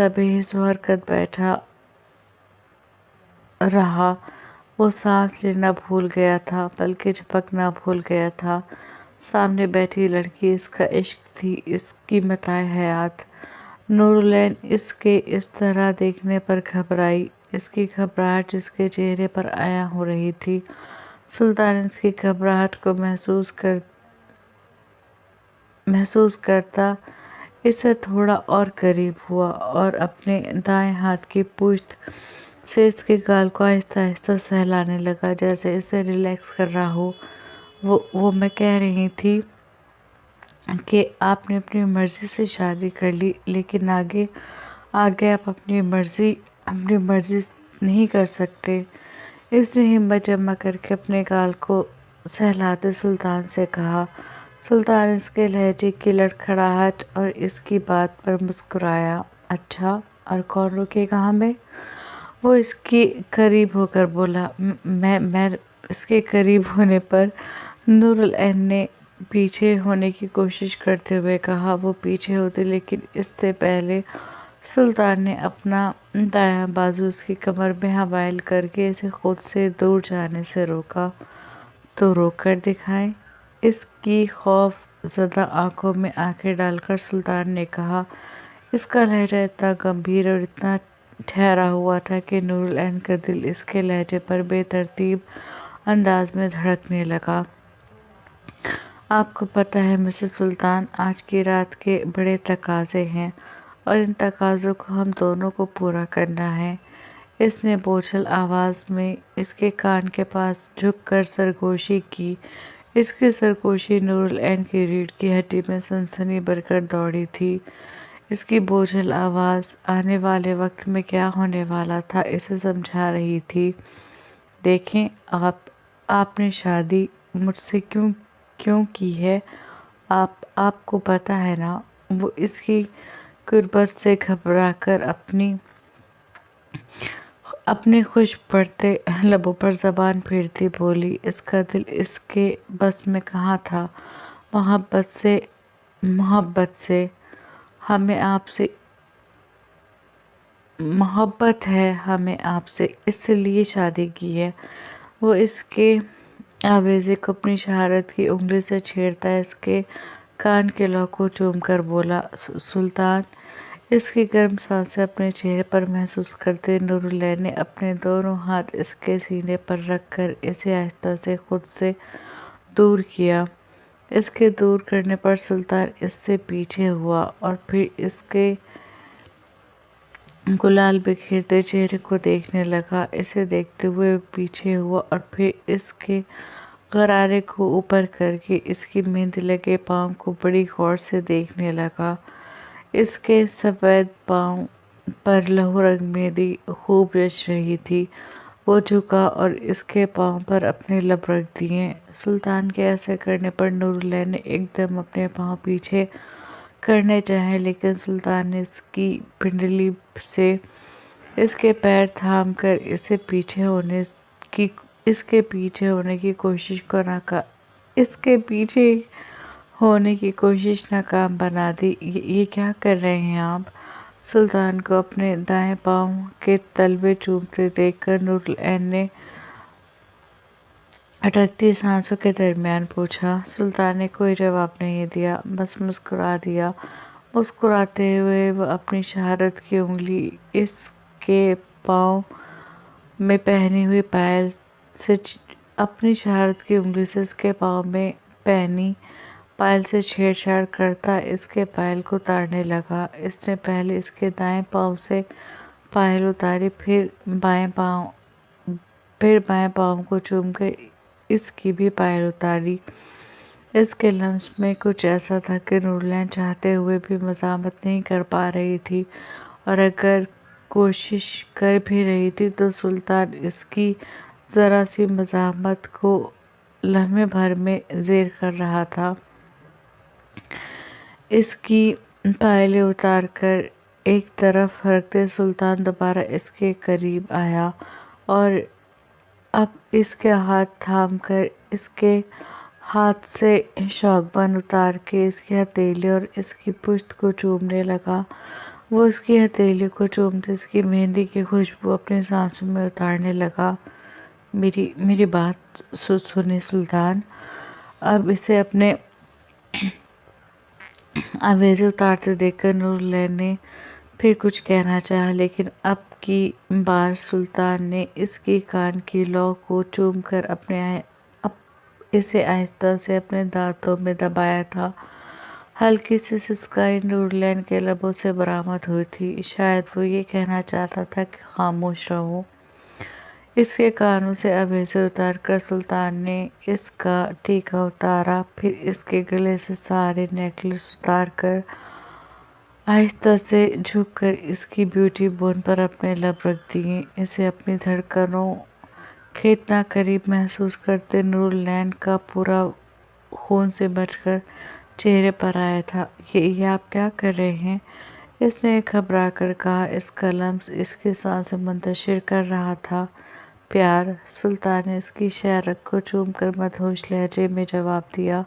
بے حس و حرکت بیٹھا رہا۔ وہ سانس لینا بھول گیا تھا، بلکہ جھپکنا بھول گیا تھا۔ سامنے بیٹھی لڑکی اس کا عشق تھی، اس کی متاع حیات۔ نورالعین اس کے اس طرح دیکھنے پر گھبرائی۔ اس کی گھبراہٹ جس کے چہرے پر عیاں ہو رہی تھی۔ سلطان اس کی گھبراہٹ کو محسوس کرتا اس سے تھوڑا اور قریب ہوا اور اپنے دائیں ہاتھ کی پشت سے اس کے گال کو آہستہ آہستہ سہلانے لگا، جیسے اسے ریلیکس کر رہا ہو۔ وہ میں کہہ رہی تھی کہ آپ نے اپنی مرضی سے شادی کر لی، لیکن آگے آپ اپنی مرضی نہیں کر سکتے۔ اس نے ہمت جمع کر کے اپنے گال کو سہلاتے سلطان سے کہا۔ سلطان اس کے لہجے کی لڑکھڑاہٹ اور اس کی بات پر مسکرایا۔ اچھا، اور کون روکے گا ہمیں؟ وہ اس کے قریب ہو کر بولا۔ میں اس کے قریب ہونے پر نورالعین نے پیچھے ہونے کی کوشش کرتے ہوئے کہا۔ وہ پیچھے ہوتی، لیکن اس سے پہلے سلطان نے اپنا دایاں بازو اس کی کمر میں حائل کر کے اسے خود سے دور جانے سے روکا۔ تو روک کر دکھائیں۔ اس کی خوف زدہ آنکھوں میں آنکھیں ڈال کر سلطان نے کہا۔ اس کا لہجہ اتنا گمبھیر اور اتنا ٹھہرا ہوا تھا کہ نورالعین کا دل اس کے لہجے پر بے ترتیب انداز میں دھڑکنے لگا۔ آپ کو پتہ ہے مسز سلطان، آج کی رات کے بڑے تقاضے ہیں، اور ان تقاضوں کو ہم دونوں کو پورا کرنا ہے۔ اس نے بوجھل آواز میں اس کے کان کے پاس جھک کر سرگوشی کی۔ اس کی سرگوشی نورالعین کی ریڑھ کی ہڈی میں سنسنی بھر کر دوڑی تھی۔ اس کی بوجھل آواز آنے والے وقت میں کیا ہونے والا تھا اسے سمجھا رہی تھی۔ دیکھیں، آپ نے شادی مجھ سے کیوں کی ہے؟ آپ کو پتہ ہے نا؟ وہ اس کی قربت سے گھبرا کر اپنے خشک پڑتے لبوں پر زبان پھیرتی بولی۔ اس کا دل اس کے بس میں کہاں تھا؟ محبت ہے ہمیں آپ سے، اس لیے شادی کی ہے۔ وہ اس کے آویزے کو اپنی شہادت کی انگلی سے چھیڑتا اس کے کان کے لوح کو چوم کر بولا۔ سلطان! اس کی گرم سانسیں اپنے چہرے پر محسوس کرتے نورالعین نے اپنے دونوں ہاتھ اس کے سینے پر رکھ کر اسے آہستہ سے خود سے دور کیا۔ اس کے دور کرنے پر سلطان اس سے پیچھے ہوا اور پھر اس کے گلال بکھیرتے چہرے کو دیکھنے لگا۔ اسے دیکھتے ہوئے پیچھے ہوا اور پھر اس کے غرارے کو اوپر کر کے اس کی مہندی لگے پاؤں کو بڑی غور سے دیکھنے لگا۔ اس کے سفید پاؤں پر لہو رنگ مہندی خوب جچ رہی تھی۔ وہ جھکا اور اس کے پاؤں پر اپنے لب رکھ دیے۔ سلطان کے ایسے کرنے پر نورالعین نے ایک دم اپنے پاؤں پیچھے کرنے چاہے، لیکن سلطان نے اس کی پنڈلی سے اس کے پیر تھام کر اس کے پیچھے ہونے کی کوشش ناکام بنا دی۔ یہ کیا کر رہے ہیں آپ؟ سلطان کو اپنے دائیں پاؤں کے تلوے چومتے دیکھ کر نورالعین نے اٹکتی سانسوں کے درمیان پوچھا۔ سلطان نے کوئی جواب نہیں دیا، بس مسکرا دیا۔ مسکراتے ہوئے وہ اپنی شہادت کی انگلی اس کے پاؤں میں پہنی ہوئی پائل سے پائل سے چھیڑ چھاڑ کرتا اس کے پائل کو اتارنے لگا۔ اس نے پہلے اس کے دائیں پاؤں سے پائل اتاری، پھر بائیں پاؤں کو چوم کر اس کی بھی پائل اتاری۔ اس کے لمس میں کچھ ایسا تھا کہ نورلین چاہتے ہوئے بھی مزاحمت نہیں کر پا رہی تھی، اور اگر کوشش کر بھی رہی تھی تو سلطان اس کی ذرا سی مزاحمت کو لمحے بھر میں زیر کر رہا تھا۔ اس کی پائلیں اتار کر ایک طرف رکھتے سلطان دوبارہ اس کے قریب آیا اور اب اس کے ہاتھ تھام کر اس کے ہاتھ سے شوق بند اتار کے اس کی ہتھیلی اور اس کی پشت کو چومنے لگا۔ وہ اس کی ہتھیلی کو چومتے اس کی مہندی کی خوشبو اپنی سانسوں میں اتارنے لگا۔ میری بات سنیں سلطان۔ اب اسے اپنے آویزے اتارتے دیکھ کر نورلین نے پھر کچھ کہنا چاہا، لیکن اب کی بار سلطان نے اس کی کان کی لو کو چوم کر اسے آہستہ سے اپنے دانتوں میں دبایا تھا۔ ہلکی سی سسکائی نورلین کے لبوں سے برآمد ہوئی تھی، شاید وہ یہ کہنا چاہتا تھا کہ خاموش رہو۔ اس کے کانوں سے آویزے اتار کر سلطان نے اس کا ٹیکا اتارا، پھر اس کے گلے سے سارے نیکلس اتار کر آہستہ سے جھک کر اس کی بیوٹی بون پر اپنے لب رکھ دیے۔ اسے اپنی دھڑکنوں کے اتنا قریب محسوس کرتے نورلین کا پورا خون سے بچ کر چہرے پر آیا تھا۔ یہ آپ کیا کر رہے ہیں؟ اس نے گھبرا کر کہا۔ اس کا لمس اس کی سانسیں منتشر کر رہا تھا۔ پیار، سلطان نے اس کی شہ رگ کو چوم کر مدہوش لہجے میں جواب دیا۔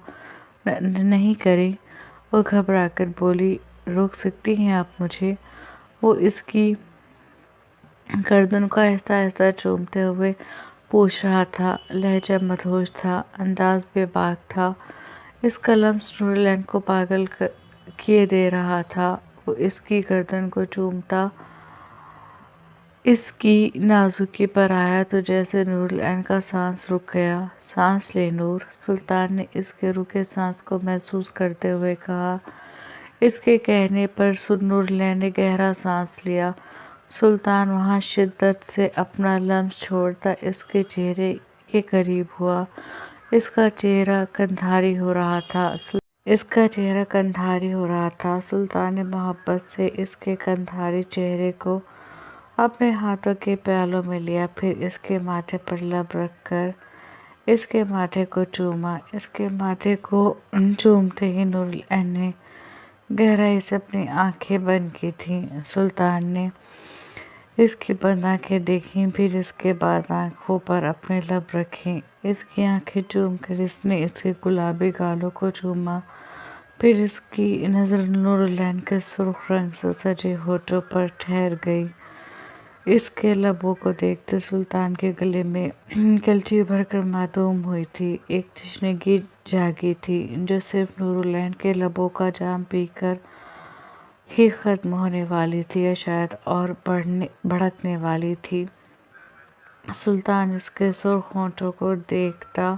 نہیں کریں، وہ گھبرا کر بولی۔ روک سکتی ہیں آپ مجھے؟ وہ اس کی گردن کو آہستہ آہستہ چومتے ہوئے پوچھ رہا تھا۔ لہجہ مدہوش تھا، انداز بے باک تھا۔ اس کا لمس نورلین کو پاگل کیے دے رہا تھا۔ وہ اس کی گردن کو چومتا اس کی نازکی پر آیا تو جیسے نورلین کا سانس رک گیا۔ سانس لے نور، سلطان نے اس کے رکے سانس کو محسوس کرتے ہوئے کہا۔ اس کے کہنے پر نورلین نے گہرا سانس لیا۔ سلطان وہاں شدت سے اپنا لمس چھوڑتا اس کے چہرے کے قریب ہوا۔ اس کا چہرہ کندھاری ہو رہا تھا۔ سلطان نے محبت سے اس کے کندھاری چہرے کو اپنے ہاتھوں کے پیالوں میں لیا، پھر اس کے ماتھے پر لب رکھ کر اس کے ماتھے کو چوما۔ اس کے ماتھے کو چومتے ہی نورلین نے گہرائی سے اپنی آنکھیں بند کی تھیں۔ سلطان نے اس کی بند آنکھیں دیکھیں، پھر اس کے بعد آنکھوں پر اپنے لب رکھے۔ اس کی آنکھیں چوم کر اس نے اس کے گلابی گالوں کو چوما، پھر اس کی نظر نورلین کے سرخ رنگ سے سجے ہونٹوں پر ٹھہر گئی۔ اس کے لبوں کو دیکھتے سلطان کے گلے میں کلچی بھر کر معدوم ہوئی تھی۔ ایک تشنگی جاگی تھی جو صرف نورلین کے لبوں کا جام پی کر ہی ختم ہونے والی تھی، یا شاید اور بھڑکنے والی تھی۔ سلطان اس کے سرخ ہونٹوں کو دیکھتا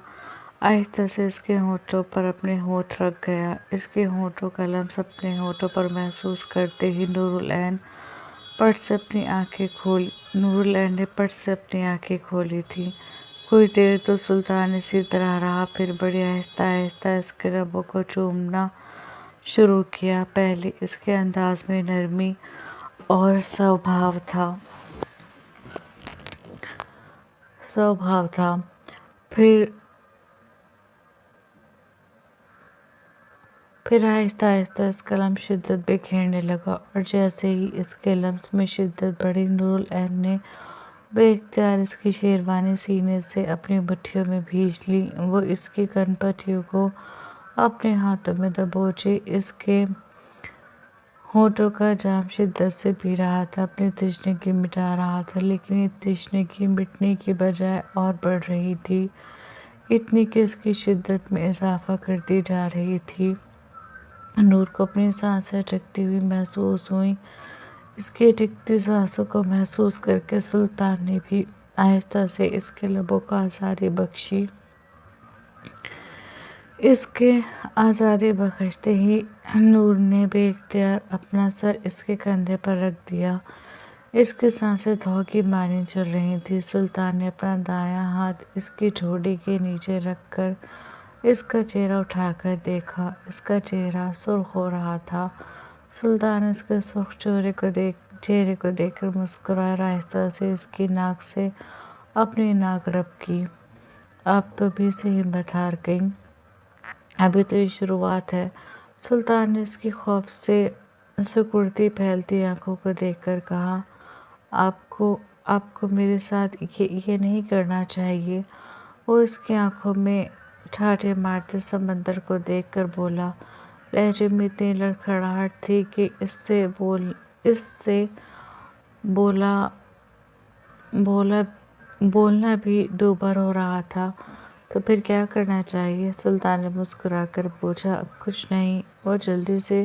آہستہ سے اس کے ہونٹوں پر اپنے ہونٹ رکھ گیا۔ اس کے ہونٹوں کا لمس اپنے ہونٹوں پر محسوس کرتے ہی نورلین نے پٹ سے اپنی آنکھیں کھولی تھیں۔ کچھ دیر تو سلطان اسی طرح رہا، پھر بڑی آہستہ آہستہ اس کے لبوں کو چومنا شروع کیا۔ پہلے اس کے انداز میں نرمی اور سوبھاؤ تھا، پھر آہستہ آہستہ اس کا لمس شدت بکھیرنے لگا، اور جیسے ہی اس کے لمس میں شدت بڑھی نورلین نے بے اختیار اس کی شیروانی سینے سے اپنی مٹھیوں میں بھینچ لی۔ وہ اس کی کن پٹیوں کو اپنے ہاتھوں میں دبوچے اس کے ہونٹوں کا جام شدت سے پی رہا تھا، اپنی تشنگی مٹا رہا تھا، لیکن یہ تشنگی مٹنے کی بجائے اور بڑھ رہی تھی، اتنی کہ اس کی شدت میں اضافہ کرتی جا رہی تھی۔ نور کو اپنی سانسیں اٹکتی ہوئی محسوس ہوئیں۔ اس کی اٹکتی سانسوں کو محسوس کر کے سلطان نے بھی آہستہ سے اس کے لبوں کو آزاری بخشی۔ اس کے آزادی بخشتے ہی نور نے بے اختیار اپنا سر اس کے کندھے پر رکھ دیا۔ اس کی سانسیں دھوکے مانی چل رہی تھیں۔ سلطان نے اپنا دایاں ہاتھ اس کی ٹھوڑی کے نیچے رکھ کر اس کا چہرہ اٹھا کر دیکھا۔ اس کا چہرہ سرخ ہو رہا تھا۔ سلطان اس کے سرخ چہرے کو دیکھ کر مسکرایا اور آہستہ سے اس کی ناک سے اپنی ناک رب کی۔ آپ تو ابھی سے ہمت ہار گئیں، ابھی تو یہ شروعات ہے۔ سلطان نے اس کی خوف سے سکڑتی پھیلتی آنکھوں کو دیکھ کر کہا، آپ کو میرے ساتھ یہ نہیں کرنا چاہیے۔ وہ اس کی آنکھوں میں ٹھاٹھے مارتے سمندر کو دیکھ کر بولا۔ لہجے میں اتنی لڑکھڑاہٹ تھی کہ اس سے بولنا بھی دوبھر ہو رہا تھا۔ تو پھر کیا کرنا چاہیے؟ سلطان نے مسکرا کر پوچھا۔ کچھ نہیں، وہ جلدی سے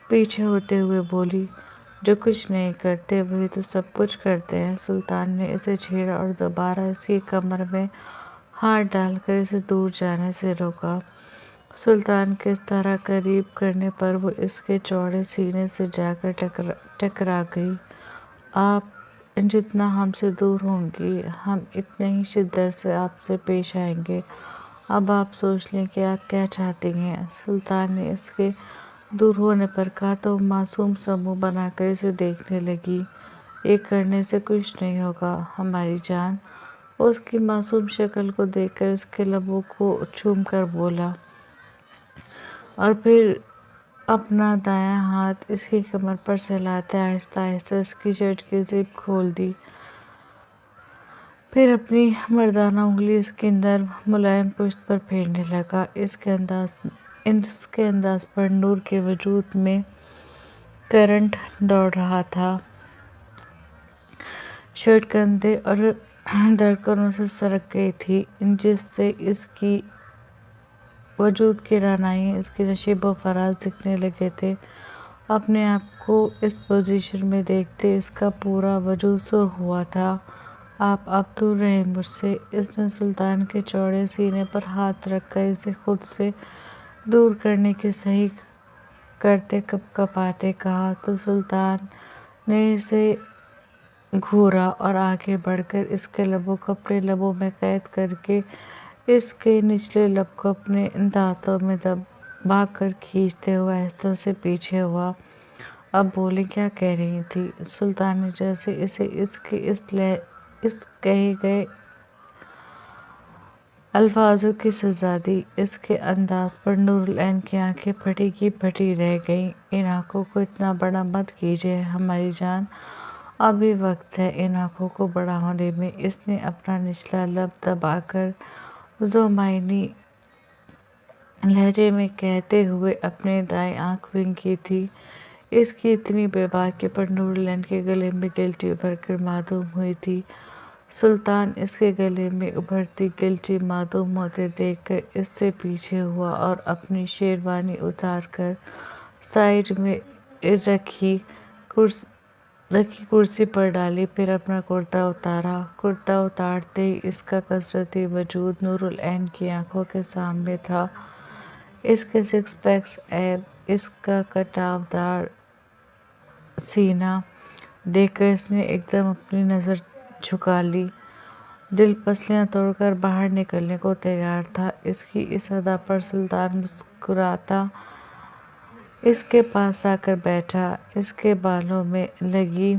پیچھے ہوتے ہوئے بولی۔ جو کچھ نہیں کرتے وہی تو سب کچھ کرتے ہیں۔ سلطان نے اسے چھیڑا اور دوبارہ اس کی کمر میں ہاتھ ڈال کر اسے دور جانے سے روکا۔ سلطان کے اس طرح قریب کرنے پر وہ اس کے چوڑے سینے سے جا کر ٹکرا گئی۔ آپ جتنا ہم سے دور ہوں گی، ہم اتنے ہی شدت سے آپ سے پیش آئیں گے۔ اب آپ سوچ لیں کہ آپ کیا چاہتی ہیں۔ سلطان نے اس کے دور ہونے پر کہا تو وہ معصوم سا منہ بنا کر اسے دیکھنے لگی۔ یہ کرنے سے کچھ نہیں ہوگا ہماری جان، وہ اس کی معصوم شکل کو دیکھ کر اس کے لبوں کو چوم کر بولا، اور پھر اپنا دایاں ہاتھ اس کی کمر پر سہلاتے آہستہ آہستہ اس کی شرٹ کی زپ کھول دی۔ پھر اپنی مردانہ انگلی اس کی نرم ملائم پشت پر پھیرنے لگا۔ اس کے انداز پر نور کے وجود میں کرنٹ دوڑ رہا تھا۔ شرٹ کندھے اور دھڑکنوں سے سرک گئی تھی، جس سے اس کی وجود کی رعنائیاں اس کے نشیب و فراز دکھنے لگے تھے۔ اپنے آپ کو اس پوزیشن میں دیکھتے اس کا پورا وجود سرخ ہوا تھا۔ آپ اب دور رہیں مجھ سے۔ اس نے سلطان کے چوڑے سینے پر ہاتھ رکھ کر اسے خود سے دور کرنے کی صحیح کرتے کپاتے کہا تو سلطان نے اسے گھورا اور آگے بڑھ کر اس کے لبوں کو اپنے لبوں میں قید کر کے اس کے نچلے لب کو اپنے دانتوں میں دبا کر کھینچتے ہوئے آہستہ سے پیچھے ہوا۔ اب بولیں، کیا کہہ رہی تھی؟ سلطان نے جیسے اسے اس کہے گئے الفاظوں کی سزا دی۔ اس کے انداز پر نور العین کی آنکھیں پھٹی کی پھٹی رہ گئیں۔ ان آنکھوں کو اتنا بڑا مت کیجیے ہماری جان، ابھی وقت ہے ان آنکھوں کو بڑا ہونے میں۔ اس نے اپنا نچلا لب دبا کر زومائی لہجے میں کہتے ہوئے اپنی دائیں آنکھ ونگ کی تھی۔ اس کی اتنی بے باکی پر نور العین کے گلے میں گلٹی ابھر کر معدوم ہوئی تھی۔ سلطان اس کے گلے میں ابھرتی گلٹی معدوم ہوتے دیکھ کر اس سے پیچھے ہوا اور اپنی شیروانی اتار کر سائیڈ میں رکھی کرسی پر ڈالی۔ پھر اپنا کرتا اتارا۔ کرتا اتارتے ہی اس کا کثرتی وجود نور العین کی آنکھوں کے سامنے تھا۔ اس کے سکس پیکس ایب، اس کا کٹاو دار سینہ دیکھ کر اس نے ایک دم اپنی نظر جھکا لی۔ دل پسلیاں توڑ کر باہر نکلنے کو تیار تھا۔ اس کی اس ادا پر سلطان مسکراتا اس کے پاس آ کر بیٹھا۔ اس کے بالوں میں لگی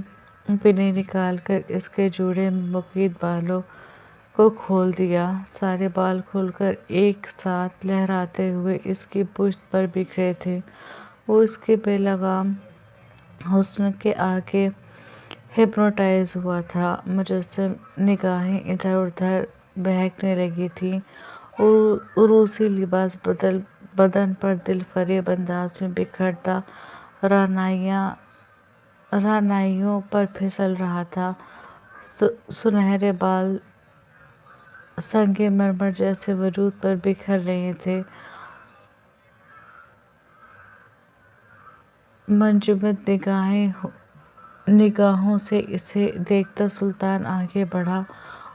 پنی نکال کر اس کے جوڑے میں مقید بالوں کو کھول دیا۔ سارے بال کھل کر ایک ساتھ لہراتے ہوئے اس کی پشت پر بکھرے تھے۔ وہ اس کے بے لگام حسن کے آگے ہپنوٹائز ہوا تھا۔ مجسم نگاہیں ادھر ادھر بہکنے لگی تھیں۔ عروسی لباس بدن پر دل فریب انداز میں بکھرتا رعنائیوں پر پھسل رہا تھا۔ سنہرے بال سنگ مرمر جیسے وجود پر بکھر رہے تھے۔ منجمد نگاہوں سے اسے دیکھتا سلطان آگے بڑھا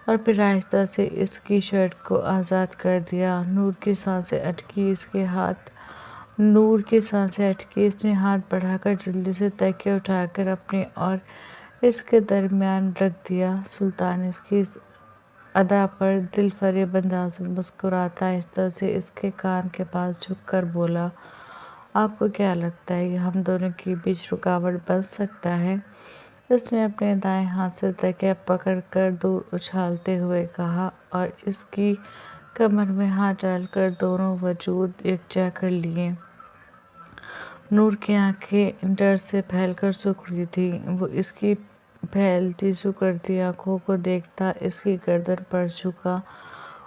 اور پھر آہستہ سے اس کی شرٹ کو آزاد کر دیا۔ نور کی سانسیں اٹکی، اس نے ہاتھ بڑھا کر جلدی سے تکیہ اٹھا کر اپنے اور اس کے درمیان رکھ دیا۔ سلطان اس کی اس ادا پر دل فریب انداز میں مسکراتا آہستہ سے اس کے کان کے پاس جھک کر بولا، آپ کو کیا لگتا ہے یہ ہم دونوں کے بیچ رکاوٹ بن سکتا ہے؟ اس نے اپنے دائیں ہاتھ سے تکیہ پکڑ کر دور اچھالتے ہوئے کہا اور اس کی کمر میں ہاتھ ڈال کر دونوں وجود یکجا کر لیے۔ نور کی آنکھیں ڈر سے پھیل کر سوکھ رہی تھیں۔ وہ اس کی پھیلتی سکڑتی آنکھوں کو دیکھتا اس کی گردن پر جھکا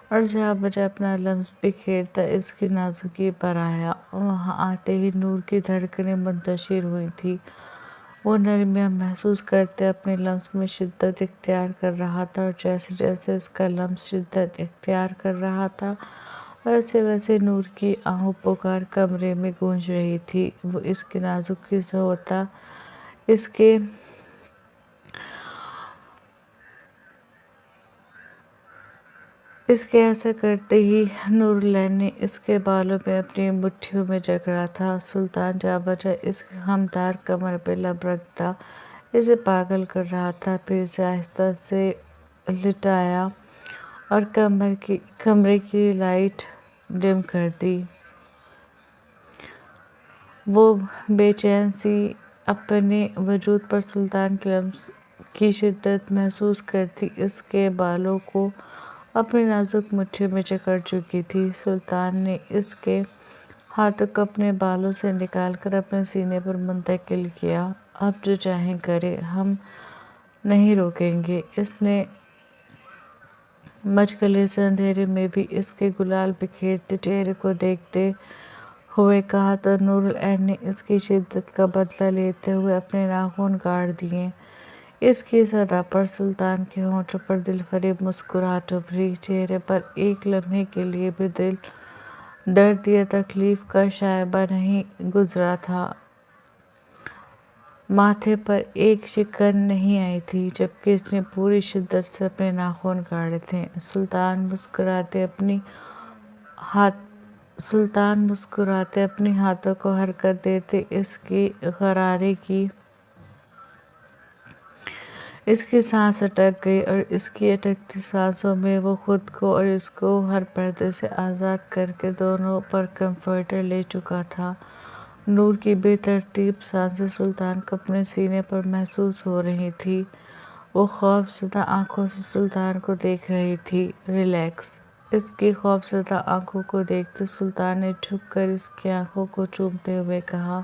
اور جا بجا اپنا لمس بکھیرتا اس کی نازکی پر آیا۔ وہاں آتے ہی نور کی دھڑکنیں منتشر ہوئی تھیں۔ وہ نرمیاں محسوس کرتے اپنے لمس میں شدت اختیار کر رہا تھا اور جیسے جیسے اس کا لمس شدت اختیار کر رہا تھا ویسے ویسے نور کی آہو پکار کمرے میں گونج رہی تھی۔ وہ اس کی نازکی سے ہوتا اس کے ایسا کرتے ہی نور لین نے اس کے بالوں میں اپنی مٹھیوں میں جکڑا تھا۔ سلطان جا بجا اس کی خمدار کمر پہ لب رکھتا اسے پاگل کر رہا تھا، پھر اسے آہستہ سے لٹایا اور کمرے کی لائٹ ڈم کر دی۔ وہ بے چین سی اپنے وجود پر سلطان کے لمس کی شدت محسوس کرتی اس کے بالوں کو اپنی نازک مٹھیوں میں جکڑ چکی تھی۔ سلطان نے اس کے ہاتھوں کو اپنے بالوں سے نکال کر اپنے سینے پر منتقل کیا۔ اب جو چاہیں کرے، ہم نہیں روکیں گے، اس نے مشغلے سے اندھیرے میں بھی اس کے گلال بکھیرتے چہرے کو دیکھتے ہوئے کہا تو نور العین نے اس کی شدت کا بدلہ لیتے ہوئے اپنے ناخن گاڑ دیے۔ اس کی اس ادا پر سلطان کے ہونٹوں پر دل فریب مسکراہٹ ابھری، چہرے پر ایک لمحے کے لیے بھی درد یا تکلیف کا شائبہ نہیں گزرا تھا، ماتھے پر ایک شکن نہیں آئی تھی، جبکہ اس نے پوری شدت سے اپنے ناخن گاڑے تھے۔ سلطان مسکراتے اپنے ہاتھوں کو حرکت دیتے اس کی سانس اٹک گئی اور اس کی اٹکتی سانسوں میں وہ خود کو اور اس کو ہر پردے سے آزاد کر کے دونوں پر کمفرٹر لے چکا تھا۔ نور کی بے ترتیب سانسیں سلطان کو اپنے سینے پر محسوس ہو رہی تھیں۔ وہ خوف زدہ آنکھوں سے سلطان کو دیکھ رہی تھی۔ ریلیکس۔ اس کی خوف زدہ آنکھوں کو دیکھتے سلطان نے جھک کر اس کی آنکھوں کو چومتے ہوئے کہا،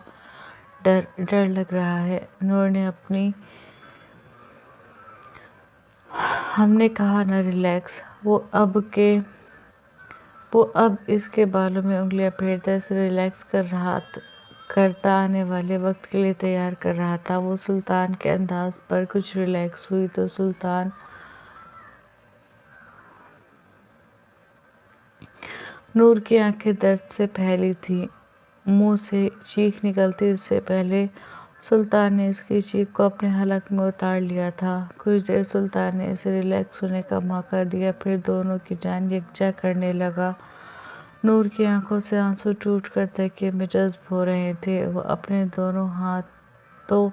ڈر لگ رہا ہے؟ نور نے ہم نے کہا نا ریلیکس۔ وہ اب اس کے بالوں میں انگلیاں پھیرتا اسے ریلیکس کرتا آنے والے وقت کے لیے تیار کر رہا تھا۔ وہ سلطان کے انداز پر کچھ ریلیکس ہوئی تو سلطان نور کی آنکھیں درد سے پھیلی تھیں، منہ سے چیخ نکلتی اس سے پہلے سلطان نے اس کی چیخ کو اپنے حلق میں اتار لیا تھا۔ کچھ دیر سلطان نے اسے ریلیکس ہونے کا موقع دیا، پھر دونوں کی جان یکجا کرنے لگا۔ نور کی آنکھوں سے آنسو ٹوٹ کر تکیے میں جذب ہو رہے تھے۔ وہ اپنے دونوں ہاتھوں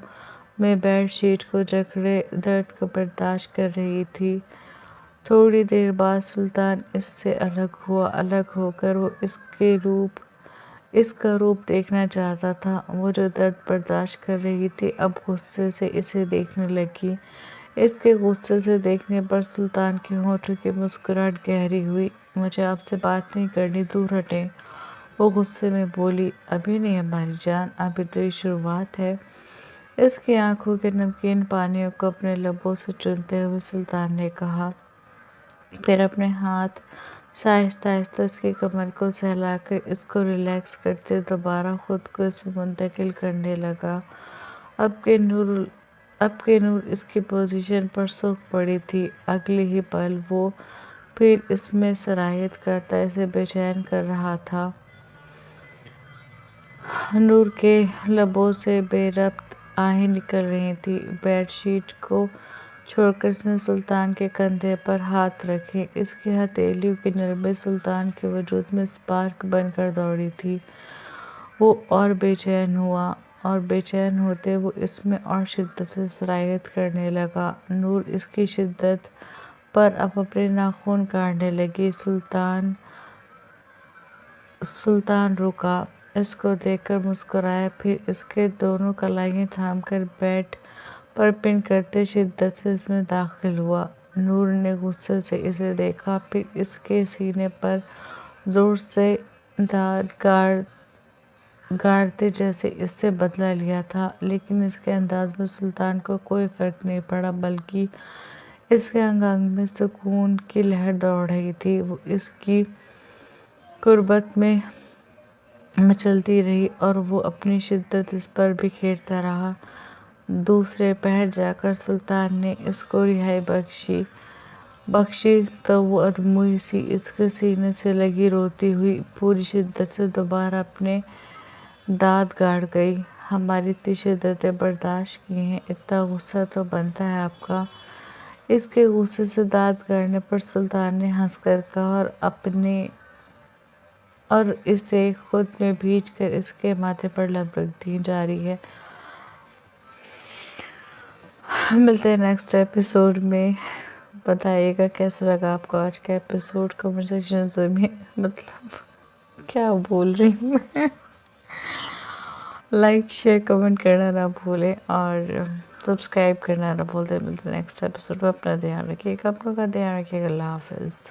میں بیڈ شیٹ کو جکڑے درد کو برداشت کر رہی تھی۔ تھوڑی دیر بعد سلطان اس سے الگ ہوا۔ الگ ہو کر وہ اس کا روپ دیکھنا چاہتا تھا۔ وہ جو درد برداشت کر رہی تھی اب غصے سے اسے دیکھنے لگی۔ اس کے غصے سے دیکھنے پر سلطان کے ہونٹوں کی مسکراہٹ گہری ہوئی۔ مجھے آپ سے بات نہیں کرنی، دور ہٹیں، وہ غصے میں بولی۔ ابھی نہیں ہماری جان، ابھی تو یہ شروعات ہے۔ اس کی آنکھوں کے نمکین پانیوں کو اپنے لبوں سے چومتے ہوئے سلطان نے کہا، پھر اپنے ہاتھ سے آہستہ آہستہ اس کی کمر کو سہلا کر اس کو ریلیکس کرتے دوبارہ خود کو اس میں منتقل کرنے لگا۔ اب کہ نور اس کی پوزیشن پر سوکھ پڑی تھی، اگلے ہی پل وہ پھر اس میں سرایت کرتا اسے بے چین کر رہا تھا۔ نور کے لبوں سے بے ربط آہیں نکل رہی تھیں۔ بیڈ شیٹ کو چھوڑ کر اس نے سلطان کے کندھے پر ہاتھ رکھے۔ اس کی ہتھیلیوں کی نرمی سلطان کے وجود میں اسپارک بن کر دوڑی تھی۔ وہ اور بے چین ہوا اور بے چین ہوتے وہ اس میں اور شدت سے سرایت کرنے لگا۔ نور اس کی شدت پر اب اپنے ناخن کاٹنے لگی۔ سلطان رکا، اس کو دیکھ کر مسکرایا، پھر اس کے دونوں کلائیاں تھام کر بیڈ پر پن کرتے شدت سے اس میں داخل ہوا۔ نور نے غصے سے اسے دیکھا، پھر اس کے سینے پر زور سے دانت گاڑتے جیسے اس سے بدلہ لیا تھا، لیکن اس کے انداز میں سلطان کو کوئی فرق نہیں پڑا، بلکہ اس کے انگ انگ میں سکون کی لہر دوڑ رہی تھی۔ وہ اس کی قربت میں مچلتی رہی اور وہ اپنی شدت اس پر بکھیرتا رہا۔ دوسرے پہر جا کر سلطان نے اس کو رہائی بخشی تو وہ ادموئی سی اس کے سینے سے لگی روتی ہوئی پوری شدت سے دوبارہ اپنے دانت گاڑ گئی۔ ہماری اتنی شدتیں برداشت کی ہیں، اتنا غصہ تو بنتا ہے آپ کا۔ اس کے غصے سے دانت گاڑنے پر سلطان نے ہنس کر کہا اور اسے خود میں بھیج کر اس کے ماتھے پر لب رکھ دی۔ جاری ہے۔ ملتے ہیں نیکسٹ ایپیسوڈ میں۔ بتائیے گا کیسا لگا آپ کو آج کا ایپیسوڈ، کمنٹ سیکشن میں مطلب کیا بول رہی ہوں میں۔ لائک شیئر کمنٹ کرنا نہ بھولیں اور سبسکرائب کرنا نہ بھولتے۔ ملتے ہیں نیکسٹ ایپیسوڈ میں۔ اپنا دھیان رکھیے گا، اپنوں کا دھیان رکھیے گا۔ اللہ حافظ۔